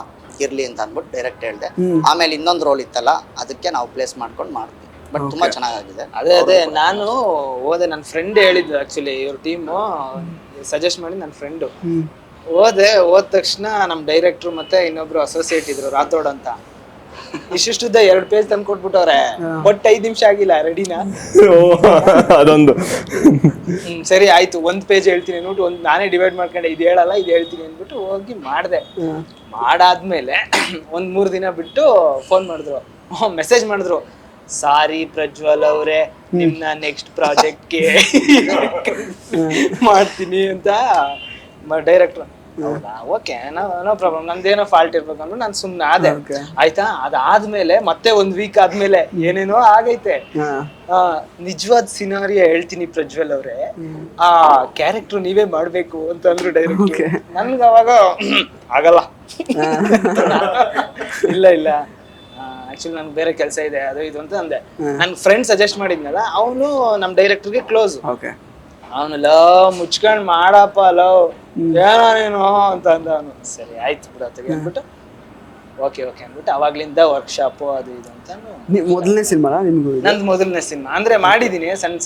Speaker 2: ಇರ್ಲಿ ಅಂತ ಅಂದ್ಬಿಟ್ಟು ಡೈರೆಕ್ಟ್ ಹೇಳ್ದೆ. ಆಮೇಲೆ ಇನ್ನೊಂದು ರೋಲ್ ಇತ್ತಲ್ಲ, ಅದಕ್ಕೆ ನಾವು ಪ್ಲೇಸ್ ಮಾಡ್ಕೊಂಡು ಮಾಡಿದ್ವಿ. ಬಟ್ ತುಂಬಾ ಚೆನ್ನಾಗಿದೆ.
Speaker 3: ಅದೇ ನಾನು ಹೋದೆ, ನನ್ನ ಫ್ರೆಂಡ್ ಹೇಳಿದ್ದು ಆಕ್ಚುಲಿ, ಇವ್ರ ಟೀಮು ಸಜೆಸ್ಟ್ ಮಾಡಿ ನನ್ನ ಫ್ರೆಂಡು ಹೋದ ತಕ್ಷಣ ನಮ್ಮ ಡೈರೆಕ್ಟ್ರು ಮತ್ತೆ ಇನ್ನೊಬ್ರು ಅಸೋಸಿಯೇಟ್ ಇದ್ರು ರಾಥೋಡ್ ಅಂತ, ಇಷ್ಟಿಷ್ಟುದ್ದ 2 ಪೇಜ್ ತಂದು ಕೊಟ್ಬಿಟ್ಟವ್ರೆ. ಬಟ್ 5 ನಿಮಿಷ ಆಗಿಲ್ಲ, ರೆಡಿನಾ
Speaker 5: ಅದೊಂದು
Speaker 3: ಸರಿ ಆಯ್ತು, 1 ಪೇಜ್ ಹೇಳ್ತೀನಿ ಅಂದ್ಬಿಟ್ಟು ನಾನೇ ಡಿವೈಡ್ ಮಾಡ್ಕೊಂಡೆ, ಇದು ಹೇಳಲ್ಲ ಇದು ಹೇಳ್ತೀನಿ ಅಂದ್ಬಿಟ್ಟು ಹೋಗಿ ಮಾಡಿದೆ. ಮಾಡಾದ್ಮೇಲೆ 1-3 ದಿನ ಬಿಟ್ಟು ಫೋನ್ ಮಾಡಿದ್ರು, ಮೆಸೇಜ್ ಮಾಡಿದ್ರು, ಸಾರಿ ಪ್ರಜ್ವಲ್ ಅವರೇ, ನಿಮ್ನ ನೆಕ್ಸ್ಟ್ ಪ್ರಾಜೆಕ್ಟ್ಗೆ ಮಾಡ್ತೀನಿ ಅಂತ ಡೈರೆಕ್ಟರ್. ಹೌದಾ, ಓಕೆ, ನೋ ಪ್ರಾಬ್ಲಮ್, ನಂದೇನೋ ಫಾಲ್ಟ್ ಇರ್ಬೇಕು ಅಂದ್ರೆ ನಾನು ಸುಮ್ಮನೆ ಆದೆ. ಆಯ್ತಾ, ಅದಾದ್ಮೇಲೆ ಮತ್ತೆ 1 ವೀಕ್ ಆದ್ಮೇಲೆ ಏನೇನೋ ಆಗೈತೆ. ನಿಜವಾದ ಸಿನಾರಿಯ ಹೇಳ್ತೀನಿ ಪ್ರಜ್ವಲ್ ಅವ್ರೆ, ಆ ಕ್ಯಾರೆಕ್ಟರ್ ನೀವೇ ಮಾಡ್ಬೇಕು ಅಂತ ಅಂದ್ರು ಡೈರೆಕ್ಟರ್. ನನ್ಗೆ ಅವಾಗ ಆಗಲ್ಲ, ಇಲ್ಲ ಆಕ್ಚುಲಿ ನನ್ಗೆ ಬೇರೆ ಕೆಲಸ ಇದೆ, ಅದು ಇದು ಅಂತ ಅಂದೆ. ನನ್ ಫ್ರೆಂಡ್ ಸಜೆಸ್ಟ್ ಮಾಡಿದ್ನಲ್ಲ, ಅವನು ನಮ್ ಡೈರೆಕ್ಟರ್ಗೆ ಕ್ಲೋಸ್. ಅವನು ಮುಚ್ಕೊಂಡ್ ಮಾಡಪ್ಪ ಏನೋ ನೀನು ಅಂತ ಅಂದ. ಅವನು ಸರಿ ಆಯ್ತು ಬಿಡತ್ತೆ ಅಂದ್ಬಿಟ್ಟು ಓಕೆ ಅಂದ್ಬಿಟ್ಟು ಅವಾಗ್ಲಿಂದ ವರ್ಕ್ಶಾಪ್ ಅದು ಇದು ಅಂತ.
Speaker 1: ಮೊದಲನೇ ಸಿನಿಮಾ
Speaker 3: ನಂದು ಮೊದಲನೇ ಸಿನಿಮಾ ಅಂದ್ರೆ ಮಾಡಿದೀನಿ, ಸಣ್ಣ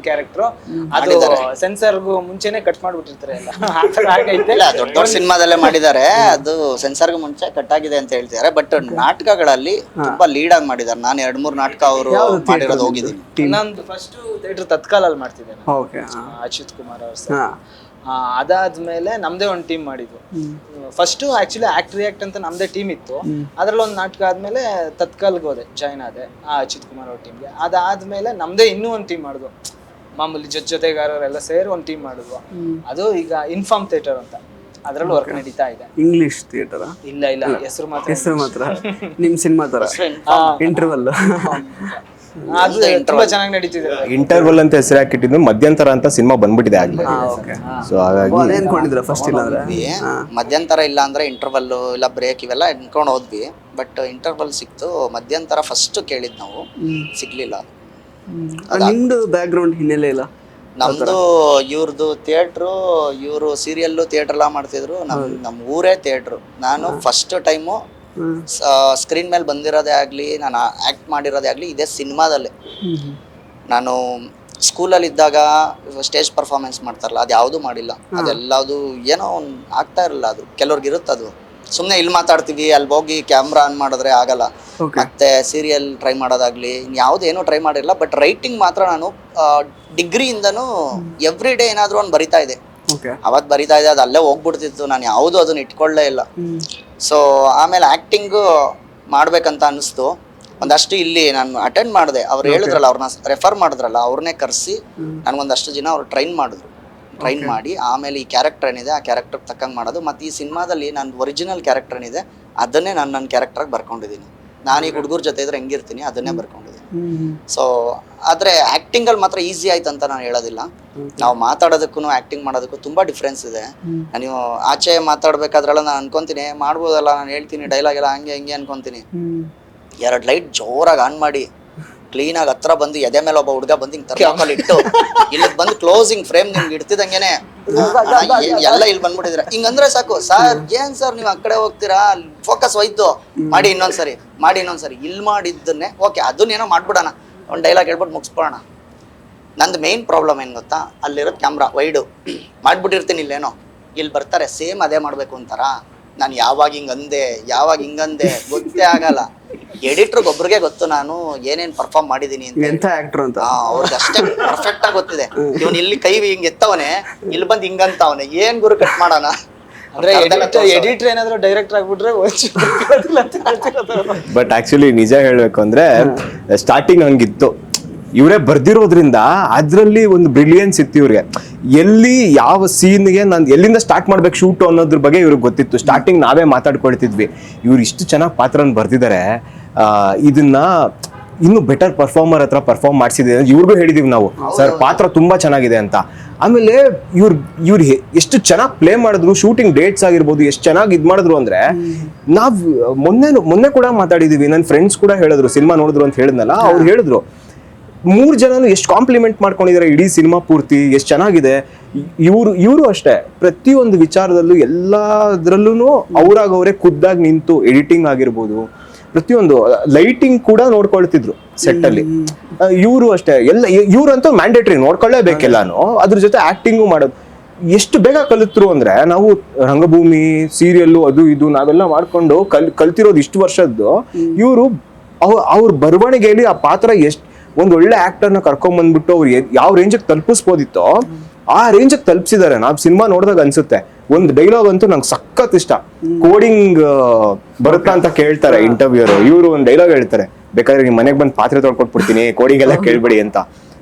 Speaker 3: ಕ್ಯಾರೆಕ್ಟರ್. ಅದು ಸೆನ್ಸರ್ಗೂ ಮುಂಚೆನೆ ಕಟ್ ಮಾಡ್ಬಿಟ್ಟಿರ್ತಾರೆ ಎಲ್ಲ, ಆತರ ಆಗೈತೆ.
Speaker 2: ದೊಡ್ಡ ಸಿನಿಮಾದಲ್ಲೇ ಮಾಡಿದ್ದಾರೆ, ಅದು ಸೆನ್ಸರ್ಗೂ ಮುಂಚೆ ಕಟ್ ಆಗಿದೆ ಅಂತ ಹೇಳ್ತಿದ್ದಾರೆ. ಬಟ್ ನಾಟಕಗಳಲ್ಲಿ ತುಂಬಾ ಲೀಡ್ ಆಗಿ ಮಾಡಿದ್ದಾರೆ. ನಾನು 2-3 ನಾಟಕ ಅವರು ಮಾಡಿರೋದು ಹೋಗಿದ್ದೀನಿ.
Speaker 3: ನಂದು ಫಸ್ಟ್ ಥಿಯೇಟರ್ ತತ್ಕಾಲಲ್ಲಿ ಮಾಡ್ತಿದ್ದೇನೆ, ಅಚ್ಯುತ್ ಕುಮಾರ್ ಅವ್ರ. ಅದಾದ್ಮೇಲೆ ನಮ್ದೇ ಒಂದು ಟೀಮ್ ಮಾಡಿದ್ವು. ಫಸ್ಟ್ ಆಕ್ಚುಲಿ ಆಕ್ಟ್ ರಿಯಾಕ್ಟ್ ಅಂತ ನಮ್ದೇ ಟೀಮ್ ಇತ್ತು. ಅದ್ರಲ್ಲಿ ಒಂದು ನಾಟಕ ಆದ್ಮೇಲೆ ತತ್ಕಾಲ್ಗೆ ಹೋದೆ, ಜಾಯ್ನ್ ಆದೆ ಅಚ್ಯುತ್ ಕುಮಾರ್ ಅವ್ರ ಟೀಮ್ಗೆ. ಅದಾದ್ಮೇಲೆ ನಮ್ದೇ ಇನ್ನೂ ಒಂದು ಟೀಮ್ ಮಾಡಿದ್ವು, ಮಾಮೂಲಿ ಜೊತೆಗಾರರೆಲ್ಲ ಸೇರಿ ಒಂದು ಟೀಮ್ ಮಾಡಿದ್ವು. ಅದು ಈಗ ಇನ್ಫಾರ್ಮ್ ಥಿಯೇಟರ್ ಅಂತ, ಅದ್ರಲ್ಲಿ ವರ್ಕ್ ನಡೀತಾ ಇದೆ.
Speaker 1: English theatre? ಇಲ್ಲ, ಹೆಸರು ಮಾತ್ರ ನಿಮ್ ಸಿನಿಮಾ ತರ ಇಂಟರ್ವಲ್.
Speaker 3: ಅದು ತುಂಬಾ ಚೆನ್ನಾಗಿ ನಡೀತಿದೆ.
Speaker 5: ಇಂಟರ್ವಲ್ ಅಂತ ಹೆಸರು ಹಾಕಿಟ್ಟಿದ್ದು ಮಧ್ಯಂತರ ಅಂತ ಸಿನಿಮಾ ಬಂದ್ಬಿಟ್ಟಿದೆ ಆಗ್ಲೇ. ಸೊ ಹಾಗಾಗಿ
Speaker 2: ಮಧ್ಯಂತರ ಇಲ್ಲ ಅಂದ್ರೆ ಇಂಟರ್ವಲ್ ಇಲ್ಲ ಬ್ರೇಕ್ ಇವೆಲ್ಲ ಇನ್ಕೊಂಡು ಹೋದ್ವಿ. ಬಟ್ ಇಂಟರ್ವಲ್ ಸಿಕ್ತು, ಮಧ್ಯಂತರ ಫಸ್ಟ್ ಕೇಳಿದ್ ನಾವು, ಸಿಗ್ಲಿಲ್ಲ.
Speaker 1: ನಿಮ್ದು ಬ್ಯಾಕ್ ಗ್ರೌಂಡ್ ಹಿನ್ನೆಲೆ ಇಲ್ಲ?
Speaker 2: ನಮ್ದು ಇವ್ರದ್ದು ಥಿಯೇಟ್ರು, ಇವರು ಸೀರಿಯಲ್ಲು ಥಿಯೇಟರ್ ಎಲ್ಲ ಮಾಡ್ತಿದ್ರು. ನಮ್ಮ ಊರೇ ಥಿಯೇಟ್ರು. ನಾನು ಫಸ್ಟ್ ಟೈಮು ಸ್ಕ್ರೀನ್ ಮೇಲೆ ಬಂದಿರೋದೇ ಆಗ್ಲಿ, ನಾನು ಆಕ್ಟ್ ಮಾಡಿರೋದೇ ಆಗ್ಲಿ ಇದೇ ಸಿನಿಮಾದಲ್ಲೇ. ನಾನು ಸ್ಕೂಲಲ್ಲಿ ಇದ್ದಾಗ ಸ್ಟೇಜ್ ಪರ್ಫಾರ್ಮೆನ್ಸ್ ಮಾಡ್ತಾರಲ್ಲ ಅದು ಯಾವುದು ಮಾಡಿಲ್ಲ. ಅದೆಲ್ಲದು ಏನೋ ಆಗ್ತಾ ಇರಲ್ಲ. ಅದು ಕೆಲವ್ರಿಗೆ ಇರುತ್ತೆ. ಅದು ಸುಮ್ಮನೆ ಇಲ್ಲಿ ಮಾತಾಡ್ತೀವಿ, ಅಲ್ಲಿ ಹೋಗಿ ಕ್ಯಾಮ್ರಾ ಆನ್ ಮಾಡಿದ್ರೆ ಆಗಲ್ಲ. ಮತ್ತೆ ಸೀರಿಯಲ್ ಟ್ರೈ ಮಾಡೋದಾಗ್ಲಿ ಯಾವುದೇನೂ ಟ್ರೈ ಮಾಡಿರಲಿಲ್ಲ. ಬಟ್ ರೈಟಿಂಗ್ ಮಾತ್ರ ನಾನು ಡಿಗ್ರಿಯಿಂದನೂ ಎವ್ರಿ ಡೇ ಏನಾದರೂ ಒಂದು ಬರಿತಾ ಇದೆ. ಅವತ್ತು ಬರಿತಾ ಇದೆ, ಅದು ಅಲ್ಲೇ ಹೋಗ್ಬಿಡ್ತಿತ್ತು. ನಾನು ಯಾವುದು ಅದನ್ನ ಇಟ್ಕೊಳ್ಳೇ ಇಲ್ಲ. ಸೊ ಆಮೇಲೆ ಆ್ಯಕ್ಟಿಂಗು ಮಾಡ್ಬೇಕಂತ ಅನ್ನಿಸ್ತು. ಒಂದಷ್ಟು ಇಲ್ಲಿ ನಾನು ಅಟೆಂಡ್ ಮಾಡಿದೆ. ಅವ್ರು ಹೇಳಿದ್ರಲ್ಲ, ಅವ್ರನ್ನ ರೆಫರ್ ಮಾಡಿದ್ರಲ್ಲ, ಅವ್ರನ್ನೇ ಕರೆಸಿ ನನಗೊಂದಷ್ಟು ಜನ ಅವ್ರು ಟ್ರೈನ್ ಮಾಡಿ ಆಮೇಲೆ ಈ ಕ್ಯಾರೆಕ್ಟರ್ ಏನಿದೆ ಆ ಕ್ಯಾರೆಕ್ಟರ್ ತಕ್ಕಂಗೆ ಮಾಡೋದು. ಮತ್ತು ಈ ಸಿನಿಮಾದಲ್ಲಿ ನನ್ನ ಒರಿಜಿನಲ್ ಕ್ಯಾರೆಕ್ಟರ್ ಏನಿದೆ ಅದನ್ನೇ ನಾನು ನನ್ನ ಕ್ಯಾರೆಕ್ಟರ್ಗೆ ಬರ್ಕೊಂಡಿದ್ದೀನಿ. ನಾನು ಈ ಹುಡುಗರ ಜೊತೆ ಇದ್ರೆ ಹೆಂಗಿರ್ತೀನಿ ಅದನ್ನೇ ಬರ್ಕೊಂಡಿದ್ದೀನಿ. ಸೊ ಆದರೆ ಆ್ಯಕ್ಟಿಂಗಲ್ಲಿ ಮಾತ್ರ ಈಸಿ ಆಯ್ತು ಅಂತ ನಾನು ಹೇಳೋದಿಲ್ಲ. ನಾವು ಮಾತಾಡೋದಕ್ಕೂ ಆ್ಯಕ್ಟಿಂಗ್ ಮಾಡೋದಕ್ಕೂ ತುಂಬ ಡಿಫ್ರೆನ್ಸ್ ಇದೆ. ನೀವು ಆಚೆ ಮಾತಾಡ್ಬೇಕಾದ್ರೆಲ್ಲ ನಾನು ಅನ್ಕೊತೀನಿ ಮಾಡ್ಬೋದಲ್ಲ, ನಾನು ಹೇಳ್ತೀನಿ ಡೈಲಾಗ್ ಎಲ್ಲ ಹಂಗೆ ಹಿಂಗೆ ಅನ್ಕೊತೀನಿ. 2 ಲೈಟ್ ಜೋರಾಗಿ ಆನ್ ಮಾಡಿ ಕ್ಲೀನಾಗಿ ಹತ್ರ ಬಂದು ಎದೆ ಮೇಲೆ ಒಬ್ಬ ಹುಡುಗ ಬಂದು ಹಿಂಗೆ ತರ್ಕಾಕಲ್ಲಿ ಇಟ್ಟು ಇಲ್ಲಿ ಬಂದು ಕ್ಲೋಸಿಂಗ್ ಫ್ರೇಮ್ ನಿಮ್ಗೆ ಇಡ್ತಿದಂಗೆನೆ ಎಲ್ಲ ಇಲ್ಲಿ ಬಂದ್ಬಿಟ್ಟಿದ್ರೆ ಹಿಂಗಂದ್ರೆ ಸಾಕು. ಸರ್ ಏನ್ ಸರ್ ನೀವು ಆ ಕಡೆ ಹೋಗ್ತೀರಾ, ಫೋಕಸ್ ಹೋಯ್ತು, ಮಾಡಿ ಇನ್ನೊಂದ್ಸರಿ ಇಲ್ಲಿ ಮಾಡಿದ್ದನ್ನೇ ಓಕೆ ಅದನ್ನೇನೋ ಮಾಡ್ಬಿಡೋಣ, ಒಂದು ಡೈಲಾಗ್ ಹೇಳ್ಬಿಟ್ಟು ಮುಗಿಸ್ಬಿಡೋಣ. ನಂದು ಮೇನ್ ಪ್ರಾಬ್ಲಮ್ ಏನು ಗೊತ್ತಾ, ಅಲ್ಲಿರೋದು ಕ್ಯಾಮ್ರಾ ವೈಡು ಮಾಡ್ಬಿಟ್ಟಿರ್ತೀನಿ. ಇಲ್ಲೇನೋ ಇಲ್ಲಿ ಬರ್ತಾರೆ ಸೇಮ್ ಅದೇ ಮಾಡ್ಬೇಕು ಅಂತಾರ. ನಾನು ಯಾವಾಗ ಹಿಂಗಂದೆ ಗೊತ್ತೇ ಆಗಲ್ಲ. ಎಡಿಟ್ರಿಗೆ ಒಬ್ರಿಗೆ ಗೊತ್ತು ನಾನು ಏನೇನ್ ಪರ್ಫಾರ್ಮ್ ಮಾಡಿದೀನಿ ಅಂತ. ಅವ್ರಿಗೆ ಅಷ್ಟೇ ಪರ್ಫೆಕ್ಟ್ ಆಗಿ ಗೊತ್ತಿದೆ. ಇವನ್ ಇಲ್ಲಿ ಕೈ ಹಿಂಗ್ ಎತ್ತವನೆ, ಇಲ್ಲಿ ಬಂದು ಹಿಂಗಂತವನೆ, ಏನ್ ಗುರು ಕಟ್ ಮಾಡೋಣ
Speaker 3: ಅಂದ್ರೆ ಎಡಿಟರ್ ಏನಾದ್ರು ಡೈರೆಕ್ಟರ್ ಆಗ್ಬಿಟ್ರೆ.
Speaker 5: ಬಟ್ ಆಕ್ಚುಲಿ ನಿಜ ಹೇಳ್ಬೇಕು ಅಂದ್ರೆ ಸ್ಟಾರ್ಟಿಂಗ್ ಹಂಗಿತ್ತು. ಇವರೇ ಬರ್ದಿರೋದ್ರಿಂದ ಅದ್ರಲ್ಲಿ ಒಂದು ಬ್ರಿಲಿಯನ್ಸ್ ಇತ್ತು ಇವ್ರಿಗೆ. ಎಲ್ಲಿ ಯಾವ ಸೀನ್ಗೆ ನಾನು ಎಲ್ಲಿಂದ ಸ್ಟಾರ್ಟ್ ಮಾಡ್ಬೇಕು ಶೂಟ್ ಅನ್ನೋದ್ರ ಬಗ್ಗೆ ಇವ್ರಿಗೆ ಗೊತ್ತಿತ್ತು. ಸ್ಟಾರ್ಟಿಂಗ್ ನಾವೇ ಮಾತಾಡ್ಕೊಳ್ತಿದ್ವಿ, ಇವ್ರು ಇಷ್ಟು ಚೆನ್ನಾಗಿ ಪಾತ್ರನ ಬರ್ದಿದ್ದಾರೆ, ಇದನ್ನ ಇನ್ನು ಬೆಟರ್ ಪರ್ಫಾರ್ಮರ್ ಹತ್ರ ಪರ್ಫಾರ್ಮ್ ಮಾಡಿಸಿದೆ ಇವ್ರಿಗೂ ಹೇಳಿದೀವಿ ನಾವು, ಸರ್ ಪಾತ್ರ ತುಂಬಾ ಚೆನ್ನಾಗಿದೆ ಅಂತ. ಆಮೇಲೆ ಇವ್ರು ಎಷ್ಟು ಚೆನ್ನಾಗಿ ಪ್ಲೇ ಮಾಡಿದ್ರು, ಶೂಟಿಂಗ್ ಡೇಟ್ಸ್ ಆಗಿರ್ಬೋದು ಎಷ್ಟು ಚೆನ್ನಾಗಿ ಇದು ಮಾಡಿದ್ರು ಅಂದ್ರೆ ನಾವ್ ಮೊನ್ನೆ ಕೂಡ ಮಾತಾಡಿದೀವಿ. ನನ್ನ ಫ್ರೆಂಡ್ಸ್ ಕೂಡ ಹೇಳಿದ್ರು, ಸಿನಿಮಾ ನೋಡಿದ್ರು ಅಂತ ಹೇಳಿದ್ನಲ್ಲ, ಅವ್ರು ಹೇಳಿದ್ರು 3 ಜನನು ಎಷ್ಟು ಕಾಂಪ್ಲಿಮೆಂಟ್ ಮಾಡ್ಕೊಂಡಿದ್ದಾರೆ ಇಡೀ ಸಿನಿಮಾ ಪೂರ್ತಿ, ಎಷ್ಟು ಚೆನ್ನಾಗಿದೆ. ಇವರು ಅಷ್ಟೇ ಪ್ರತಿಯೊಂದು ವಿಚಾರದಲ್ಲೂ ಎಲ್ಲದ್ರಲ್ಲೂ ಅವರೇ ಖುದ್ದಾಗಿ ನಿಂತು ಎಡಿಟಿಂಗ್ ಆಗಿರ್ಬೋದು, ಪ್ರತಿಯೊಂದು ಲೈಟಿಂಗ್ ಕೂಡ ನೋಡ್ಕೊಳ್ತಿದ್ರು ಸೆಟ್ ಅಲ್ಲಿ. ಇವರು ಅಷ್ಟೇ ಎಲ್ಲ, ಇವ್ರಂತೂ ಮ್ಯಾಂಡೇಟ್ರಿ ನೋಡ್ಕೊಳ್ಳೇಬೇಕೆಲ್ಲಾನು. ಅದ್ರ ಜೊತೆ ಆಕ್ಟಿಂಗು ಮಾಡೋದು ಎಷ್ಟು ಬೇಗ ಕಲಿತರು ಅಂದ್ರೆ, ನಾವು ರಂಗಭೂಮಿ ಸೀರಿಯಲ್ಲು ಅದು ಇದು ನಾವೆಲ್ಲ ಮಾಡ್ಕೊಂಡು ಕಲ್ತಿರೋದು ಇಷ್ಟು ವರ್ಷದ್ದು. ಇವರು ಅವ್ರ ಬರವಣಿಗೆಯಲ್ಲಿ ಆ ಪಾತ್ರ ಎಷ್ಟು ಒಂದು ಒಳ್ಳೆ ಆಕ್ಟರ್ನ ಕರ್ಕೊಂಡ್ ಬಂದ್ಬಿಟ್ಟು ಅವ್ರು ಯಾವ ರೇಂಜಿಗೆ ತಲುಪಿಸ್ಬೋದಿತ್ತೋ ಆ ರೇಂಜಿಗೆ ತಲುಪಿಸಿದ್ದಾರೆ. ನಾವು ಸಿನಿಮಾ ನೋಡಿದಾಗ ಅನ್ಸುತ್ತೆ. ಒಂದು ಡೈಲಾಗ್ ಅಂತೂ ನಂಗೆ ಸಖತ್ ಇಷ್ಟ. ಕೋಡಿಂಗ್ ಬರುತ್ತಾ ಅಂತ ಕೇಳ್ತಾರೆ ಇಂಟರ್ವ್ಯೂರು, ಇವರು ಒಂದು ಡೈಲಾಗ್ ಹೇಳ್ತಾರೆ, ಬೇಕಾದ್ರೆ ನಿಮ್ ಮನೆಗೆ ಬಂದು ಪಾತ್ರೆ ತೊಳ್ಕೊಟ್ಬಿಡ್ತೀನಿ, ಕೋಡಿಂಗ್ ಎಲ್ಲ ಕೇಳ್ಬೇಡಿ ಅಂತ.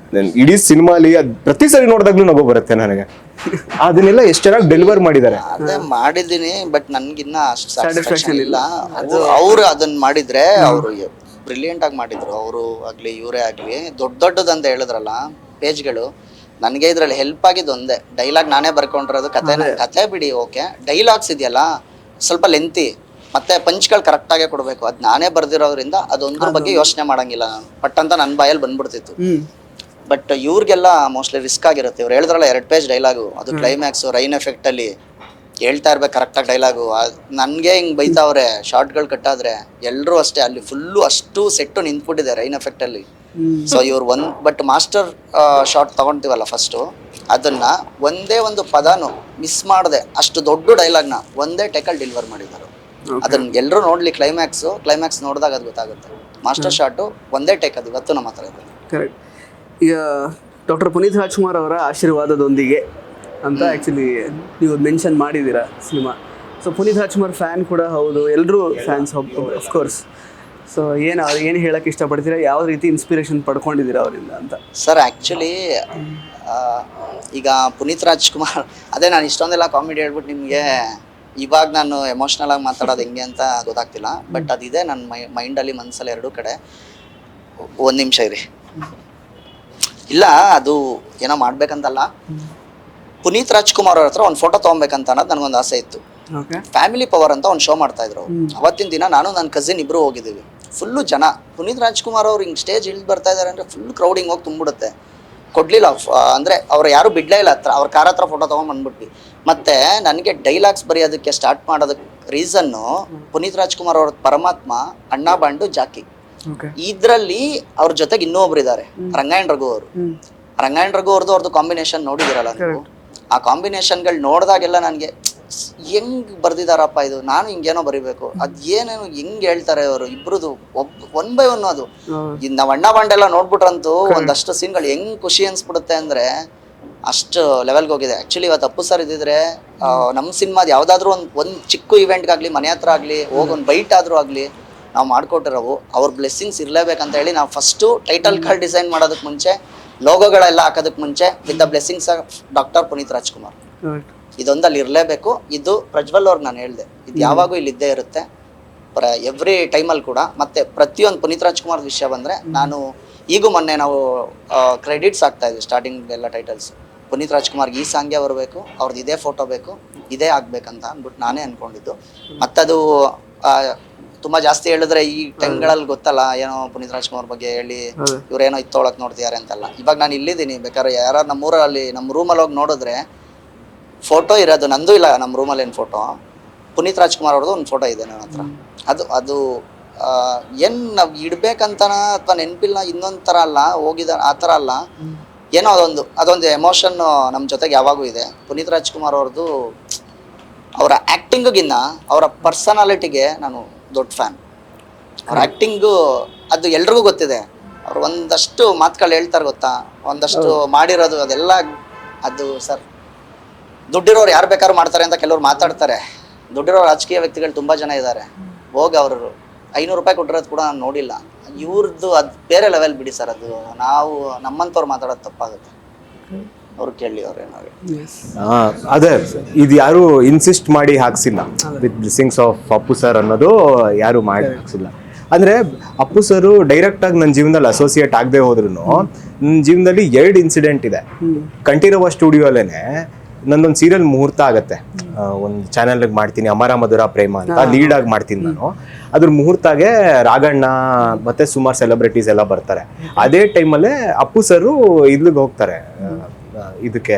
Speaker 5: ಇಡೀ ಸಿನಿಮಾಲಿ ಅದ್ ಪ್ರತಿ ಸರಿ ನೋಡಿದಾಗ್ಲೂ ನಗು ಬರುತ್ತೆ ನನಗೆ. ಅದನ್ನೆಲ್ಲ ಎಷ್ಟು ಚೆನ್ನಾಗಿ ಡೆಲಿವರ್ ಮಾಡಿದ್ದಾರೆ.
Speaker 2: ಅದೇ ಮಾಡಿದೀನಿ, ಬಟ್ ನನ್ಗಿನ್ನ ಅಷ್ಟು ಸ್ಯಾಟಿಸ್ಫ್ಯಾಕ್ಷನ್ ಇಲ್ಲ. ಅದು ಅವ್ರು ಅದನ್ನ ಮಾಡಿದ್ರೆ ಅವರು ಬ್ರಿಲಿಯಂಟ್ ಆಗಿ ಮಾಡಿದ್ರು. ಅವರು ಆಗ್ಲಿ ಇವರೇ ಆಗ್ಲಿ ದೊಡ್ಡದಂತ ಹೇಳಿದ್ರಲ್ಲ ಪೇಜ್ಗಳು, ನನಗೆ ಇದ್ರಲ್ಲಿ ಹೆಲ್ಪ್ ಆಗಿದ್ದು ಒಂದೇ, ಡೈಲಾಗ್ ನಾನೇ ಬರ್ಕೊಂಡಿರೋದು. ಕತೆ ಬಿಡಿ ಓಕೆ, ಡೈಲಾಗ್ಸ್ ಇದೆಯಲ್ಲ ಸ್ವಲ್ಪ ಲೆಂತಿ, ಮತ್ತೆ ಪಂಚ್ಗಳು ಕರೆಕ್ಟಾಗೇ ಕೊಡಬೇಕು. ಅದು ನಾನೇ ಬರ್ದಿರೋದ್ರಿಂದ ಅದೊಂದ್ರ ಬಗ್ಗೆ ಯೋಚನೆ ಮಾಡಂಗಿಲ್ಲ ನಾನು, ಬಟ್ ಅಂತ ನನ್ನ ಬಾಯಲ್ಲಿ ಬಂದ್ಬಿಡ್ತಿತ್ತು. ಬಟ್ ಇವ್ರಿಗೆಲ್ಲ ಮೋಸ್ಟ್ಲಿ ರಿಸ್ಕ್ ಆಗಿರುತ್ತೆ. ಇವ್ರು ಹೇಳಿದ್ರಲ್ಲ 2 ಪೇಜ್ ಡೈಲಾಗು, ಅದು ಕ್ಲೈಮ್ಯಾಕ್ಸು ರೈನ್ ಎಫೆಕ್ಟ್ ಅಲ್ಲಿ ಹೇಳ್ತಾ ಇರ್ಬೇಕು ಕರೆಕ್ಟಾಗಿ ಡೈಲಾಗು. ನನಗೆ ಹಿಂಗೆ ಬೈತಾವ್ರೆ ಶಾರ್ಟ್ಗಳು ಕಟ್ಟಾದ್ರೆ, ಎಲ್ಲರೂ ಅಷ್ಟೇ ಅಲ್ಲಿ ಫುಲ್ಲು ಅಷ್ಟು ಸೆಟ್ಟು ನಿಂತ್ಬಿಟ್ಟಿದೆ ರೈನ್ ಎಫೆಕ್ಟ್ ಅಲ್ಲಿ. ಸೊ ಇವ್ರು ಬಟ್ ಮಾಸ್ಟರ್ ಶಾರ್ಟ್ ತಗೊಂತೀವಲ್ಲ ಫಸ್ಟು, ಅದನ್ನ ಒಂದೇ ಒಂದು ಪದಾನು ಮಿಸ್ ಮಾಡದೆ ಅಷ್ಟು ದೊಡ್ಡ ಡೈಲಾಗ್ನ ಒಂದೇ ಟೇಕಲ್ಲಿ ಡೆಲಿವರ್ ಮಾಡಿದ್ದಾರೆ. ಅದನ್ನ ಎಲ್ಲರೂ ನೋಡ್ಲಿ, ಕ್ಲೈಮ್ಯಾಕ್ಸ್ ನೋಡಿದಾಗ ಅದು ಗೊತ್ತಾಗುತ್ತೆ. ಮಾಸ್ಟರ್ ಶಾರ್ಟು ಒಂದೇ ಟೇಕ್, ಅದು ಇವತ್ತು ನಮ್ಮ ಹತ್ರ ಇದೆ.
Speaker 1: ಕರೆಕ್ಟ್. ಈಗ ಡಾಕ್ಟರ್ ಪುನೀತ್ ರಾಜ್ಕುಮಾರ್ ಅವರ ಆಶೀರ್ವಾದದೊಂದಿಗೆ ಅಂತ ಆ್ಯಕ್ಚುಲಿ ನೀವು ಮೆನ್ಷನ್ ಮಾಡಿದ್ದೀರಾ cinema. So Puneeth Rajkumar fan ಕೂಡ ಹೌದು, ಎಲ್ಲರೂ ಫ್ಯಾನ್ಸ್ ಅಫ್ಕೋರ್ಸ್. ಸೊ ಏನು ಹೇಳಕ್ಕೆ ಇಷ್ಟಪಡ್ತೀರಾ, ಯಾವ ರೀತಿ ಇನ್ಸ್ಪಿರೇಷನ್ ಪಡ್ಕೊಂಡಿದ್ದೀರಾ ಅವರಿಂದ ಅಂತ?
Speaker 2: ಸರ್ ಆ್ಯಕ್ಚುಲಿ ಈಗ ಪುನೀತ್ ರಾಜ್ಕುಮಾರ್, ಅದೇ ನಾನು ಇಷ್ಟೊಂದೆಲ್ಲ ಕಾಮಿಡಿ ಹೇಳ್ಬಿಟ್ಟು ನಿಮಗೆ ಇವಾಗ ನಾನು ಎಮೋಷ್ನಲ್ ಆಗಿ ಮಾತಾಡೋದು ಹೆಂಗೆ ಅಂತ ಗೊತ್ತಾಗ್ತಿಲ್ಲ. ಬಟ್ ಅದಿದೆ ನನ್ನ ಮೈಂಡಲ್ಲಿ ಮನಸ್ಸಲ್ಲಿ 2 ಕಡೆ. 1 ನಿಮಿಷ ಇರಿ. ಇಲ್ಲ ಅದು ಏನೋ ಮಾಡ್ಬೇಕಂತಲ್ಲ, ಪುನೀತ್ ರಾಜ್ಕುಮಾರ್ ಅವ್ರ ಹತ್ರ ಒಂದು ಫೋಟೋ ತೊಗೊಬೇಕಂತ ಅನ್ನೋದು ನನಗೊಂದು ಆಸೆ ಇತ್ತು. ಫ್ಯಾಮಿಲಿ ಪವರ್ ಅಂತ ಒಂದು ಶೋ ಮಾಡ್ತಾ ಇದ್ರು. ಅವತ್ತಿನ ದಿನ ನಾನು ನನ್ನ ಕಸಿನ್ ಇಬ್ರು ಹೋಗಿದ್ದೀವಿ. ಫುಲ್ಲು ಜನ, ಪುನೀತ್ ರಾಜ್ಕುಮಾರ್ ಅವ್ರು ಹಿಂಗೆ ಸ್ಟೇಜ್ ಇಳಿದು ಬರ್ತಾ ಇದ್ದಾರೆ ಅಂದರೆ ಫುಲ್ ಕ್ರೌಡಿಂಗ್ ಹೋಗಿ ತುಂಬಿಡುತ್ತೆ. ಕೊಡಲಿಲ್ಲ ಅಂದರೆ ಅವ್ರು ಯಾರು ಬಿಡಲೇ ಇಲ್ಲ ಹತ್ರ, ಅವ್ರ ಕಾರ್ ಹತ್ರ ಫೋಟೋ ತೊಗೊಂಡು ಬಂದ್ಬಿಟ್ವಿ. ಮತ್ತು ನನಗೆ ಡೈಲಾಗ್ಸ್ ಬರೆಯೋದಕ್ಕೆ ಸ್ಟಾರ್ಟ್ ಮಾಡೋದಕ್ಕೆ ರೀಸನ್ನು ಪುನೀತ್ ರಾಜ್ಕುಮಾರ್ ಅವ್ರ ಪರಮಾತ್ಮ, ಅಣ್ಣಾ ಬಾಂಡು, ಜಾಕಿ. ಇದರಲ್ಲಿ ಅವ್ರ ಜೊತೆಗೆ ಇನ್ನೂ ಒಬ್ರು ಇದ್ದಾರೆ, ರಂಗಾಯಣ ರಘು ಅವರು. ರಂಗಾಯಣ ರಘು ಅವ್ರದ್ದು ಕಾಂಬಿನೇಷನ್ ನೋಡಿದಿರಲ್ಲ ನೀವು, ಆ ಕಾಂಬಿನೇಷನ್ಗಳು ನೋಡಿದಾಗೆಲ್ಲ ನನಗೆ ಹೆಂಗ್ ಬರ್ದಿದಾರಪ್ಪ ಇದು, ನಾನು ಹಿಂಗೇನೋ ಬರಿಬೇಕು, ಅದ್ ಏನೇನು ಹೆಂಗ್ ಹೇಳ್ತಾರೆ ಅವರು ಇಬ್ರದು ಒನ್ ಬೈ ಒನ್. ಅದು ನಾವ್ ಅಣ್ಣ ಬಾಂಡೆಲ್ಲ ನೋಡ್ಬಿಟ್ರಂತೂ ಒಂದಷ್ಟು ಸೀನ್ಗಳು ಹೆಂಗ್ ಖುಷಿ ಅನ್ಸ್ಬಿಡುತ್ತೆ ಅಂದ್ರೆ ಅಷ್ಟು ಲೆವೆಲ್ಗೆ ಹೋಗಿದೆ. ಆಕ್ಚುಲಿ ಇವತ್ತು ಅಪ್ಪು ಸರ್ ಇದ್ದಿದ್ರೆ ನಮ್ಮ ಸಿನಿಮಾದ ಯಾವ್ದಾದ್ರು ಒಂದ್ ಚಿಕ್ಕ ಇವೆಂಟ್ಗಾಗ್ಲಿ, ಮನೆ ಹತ್ರ ಆಗ್ಲಿ, ಹೋಗೊಂದು ಬೈಟ್ ಆದ್ರೂ ಆಗ್ಲಿ ನಾವು ಮಾಡ್ಕೊಟ್ಟಿರೋವು. ಅವ್ರ ಬ್ಲೆಸ್ಸಿಂಗ್ಸ್ ಇರ್ಲೇಬೇಕಂತ ಹೇಳಿ ನಾವು ಫಸ್ಟು ಟೈಟಲ್ ಕಾರ್ಡ್ ಡಿಸೈನ್ ಮಾಡೋದಕ್ಕೆ ಮುಂಚೆ, ಲೋಗೋಗಳೆಲ್ಲ ಹಾಕೋದಕ್ಕೆ ಮುಂಚೆ with the blessings of doctor Puneeth Rajkumar, ಇದೊಂದಲ್ಲಿ ಇರಲೇಬೇಕು. ಇದು ಪ್ರಜ್ವಲ್ ಅವ್ರಿಗೆ ನಾನು ಹೇಳಿದೆ, ಇದು ಯಾವಾಗೂ ಇಲ್ಲಿ ಇದ್ದೇ ಇರುತ್ತೆ ಎವ್ರಿ ಟೈಮಲ್ಲಿ ಕೂಡ. ಮತ್ತೆ ಪ್ರತಿಯೊಂದು ಪುನೀತ್ ರಾಜ್ಕುಮಾರ್ ವಿಷಯ ಬಂದರೆ ನಾನು ಈಗೂ ಮೊನ್ನೆ ನಾವು ಕ್ರೆಡಿಟ್ಸ್ ಆಗ್ತಾ ಇದ್ವಿ ಸ್ಟಾರ್ಟಿಂಗ್ ಎಲ್ಲ ಟೈಟಲ್ಸ್, ಪುನೀತ್ ರಾಜ್ಕುಮಾರ್ಗೆ ಈ ಸಾಂಗೇ ಬರಬೇಕು, ಅವ್ರದ್ದು ಇದೇ ಫೋಟೋ ಬೇಕು, ಇದೇ ಆಗ್ಬೇಕಂತ ಅಂದ್ಬಿಟ್ಟು ನಾನೇ ಅಂದ್ಕೊಂಡಿದ್ದು. ಮತ್ತದು ತುಂಬ ಜಾಸ್ತಿ ಹೇಳಿದ್ರೆ ಈ ಟೈಮ್ಗಳಲ್ಲಿ ಗೊತ್ತಲ್ಲ, ಏನೋ ಪುನೀತ್ ರಾಜ್ಕುಮಾರ್ ಬಗ್ಗೆ ಹೇಳಿ ಇವ್ರೇನೋ ಇತ್ತೊಳಕ್ ನೋಡ್ತಿದ್ದಾರೆ ಅಂತೆಲ್ಲ. ಇವಾಗ ನಾನು ಇಲ್ಲಿದ್ದೀನಿ, ಬೇಕಾದ್ರೆ ಯಾರು ನಮ್ಮೂರಲ್ಲಿ ನಮ್ಮ ರೂಮಲ್ಲಿ ಹೋಗಿ ನೋಡಿದ್ರೆ ಫೋಟೋ ಇರೋದು ನಂದು ಇಲ್ಲ, ನಮ್ಮ ರೂಮಲ್ಲಿ ಏನು ಫೋಟೋ, ಪುನೀತ್ ರಾಜ್ಕುಮಾರ್ ಅವ್ರದ್ದು ಒಂದು ಫೋಟೋ ಇದೆ ನನ್ನ ಹತ್ರ. ಅದು ಏನು ನಾವು ಇಡ್ಬೇಕಂತನ ಅಥವಾ ನೆನಪಿಲ್ಲ, ಇನ್ನೊಂದು ಥರ ಅಲ್ಲ, ಹೋಗಿದ ಆ ಥರ ಅಲ್ಲ, ಏನೋ ಅದೊಂದು ಎಮೋಷನ್ ನಮ್ಮ ಜೊತೆಗೆ ಯಾವಾಗೂ ಇದೆ. ಪುನೀತ್ ರಾಜ್ಕುಮಾರ್ ಅವ್ರದ್ದು ಅವರ ಆ್ಯಕ್ಟಿಂಗಿಗಿನ್ನ ಅವರ ಪರ್ಸನಾಲಿಟಿಗೆ ನಾನು ದೊಡ್ಡ ಫ್ಯಾನ್. ಅವ್ರ ಆ್ಯಕ್ಟಿಂಗು ಅದು ಎಲ್ರಿಗೂ ಗೊತ್ತಿದೆ. ಅವ್ರು ಒಂದಷ್ಟು ಮಾತುಗಳು ಹೇಳ್ತಾರೆ ಗೊತ್ತಾ, ಒಂದಷ್ಟು ಮಾಡಿರೋದು ಅದೆಲ್ಲ ಅದು ಸರ್. ದುಡ್ಡಿರೋರು ಯಾರು ಬೇಕಾದ್ರೂ ಮಾಡ್ತಾರೆ ಅಂತ ಕೆಲವ್ರು ಮಾತಾಡ್ತಾರೆ. ದುಡ್ಡಿರೋ ರಾಜಕೀಯ ವ್ಯಕ್ತಿಗಳು ತುಂಬ ಜನ ಇದ್ದಾರೆ. ಹೋಗಿ ಅವರು 500 ರೂಪಾಯಿ ಕೊಟ್ಟಿರೋದು ಕೂಡ ನಾನು ನೋಡಿಲ್ಲ. ಇವ್ರದ್ದು ಅದು ಬೇರೆ ಲೆವೆಲ್ ಬಿಡಿ ಸರ್. ಅದು ನಾವು ನಮ್ಮಂಥವ್ರು ಮಾತಾಡೋದು ತಪ್ಪಾಗುತ್ತೆ. ಅವ್ರು ಕೇಳಿ ಅವ್ರು ಏನಾದ್ರು.
Speaker 5: ಅದೇ ಇದು ಯಾರು ಇನ್ಸಿಸ್ಟ್ ಮಾಡಿ ಹಾಕ್ಸಿಲ್ಲ, with blessings of Appu sir ಅನ್ನೋದು ಯಾರು ಮಾಡಿ ಹಾಕ್ಸಿಲ್ಲ. ಅಂದ್ರೆ ಅಪ್ಪು ಸರ್ ಡೈರೆಕ್ಟ್ ಆಗಿ ನನ್ನ ಜೀವನದಲ್ಲಿ ಅಸೋಸಿಯೇಟ್ ಆಗದೆ ಹೋದ್ರು ನನ್ನ ಜೀವನದಲ್ಲಿ 2 ಇನ್ಸಿಡೆಂಟ್ ಇದೆ. ಕಂಠೀರವ ಸ್ಟುಡಿಯೋಲೇನೆ ನಂದೊಂದು ಸೀರಿಯಲ್ ಮುಹೂರ್ತ ಆಗತ್ತೆ, ಒಂದು ಚಾನೆಲ್ಗೆ ಮಾಡ್ತೀನಿ, ಅಮರ ಮಧುರ ಪ್ರೇಮ ಅಂತ ಲೀಡ್ ಆಗಿ ಮಾಡ್ತೀನಿ ನಾನು. ಅದ್ರ ಮುಹೂರ್ತಾಗೆ ರಾಘಣ್ಣ ಮತ್ತೆ ಸುಮಾರು ಸೆಲೆಬ್ರಿಟೀಸ್ ಎಲ್ಲ ಬರ್ತಾರೆ. ಅದೇ ಟೈಮಲ್ಲೇ ಅಪ್ಪು ಸರು ಇಲ್ಲಿಗೆ ಹೋಗ್ತಾರೆ, ಇದಕ್ಕೆ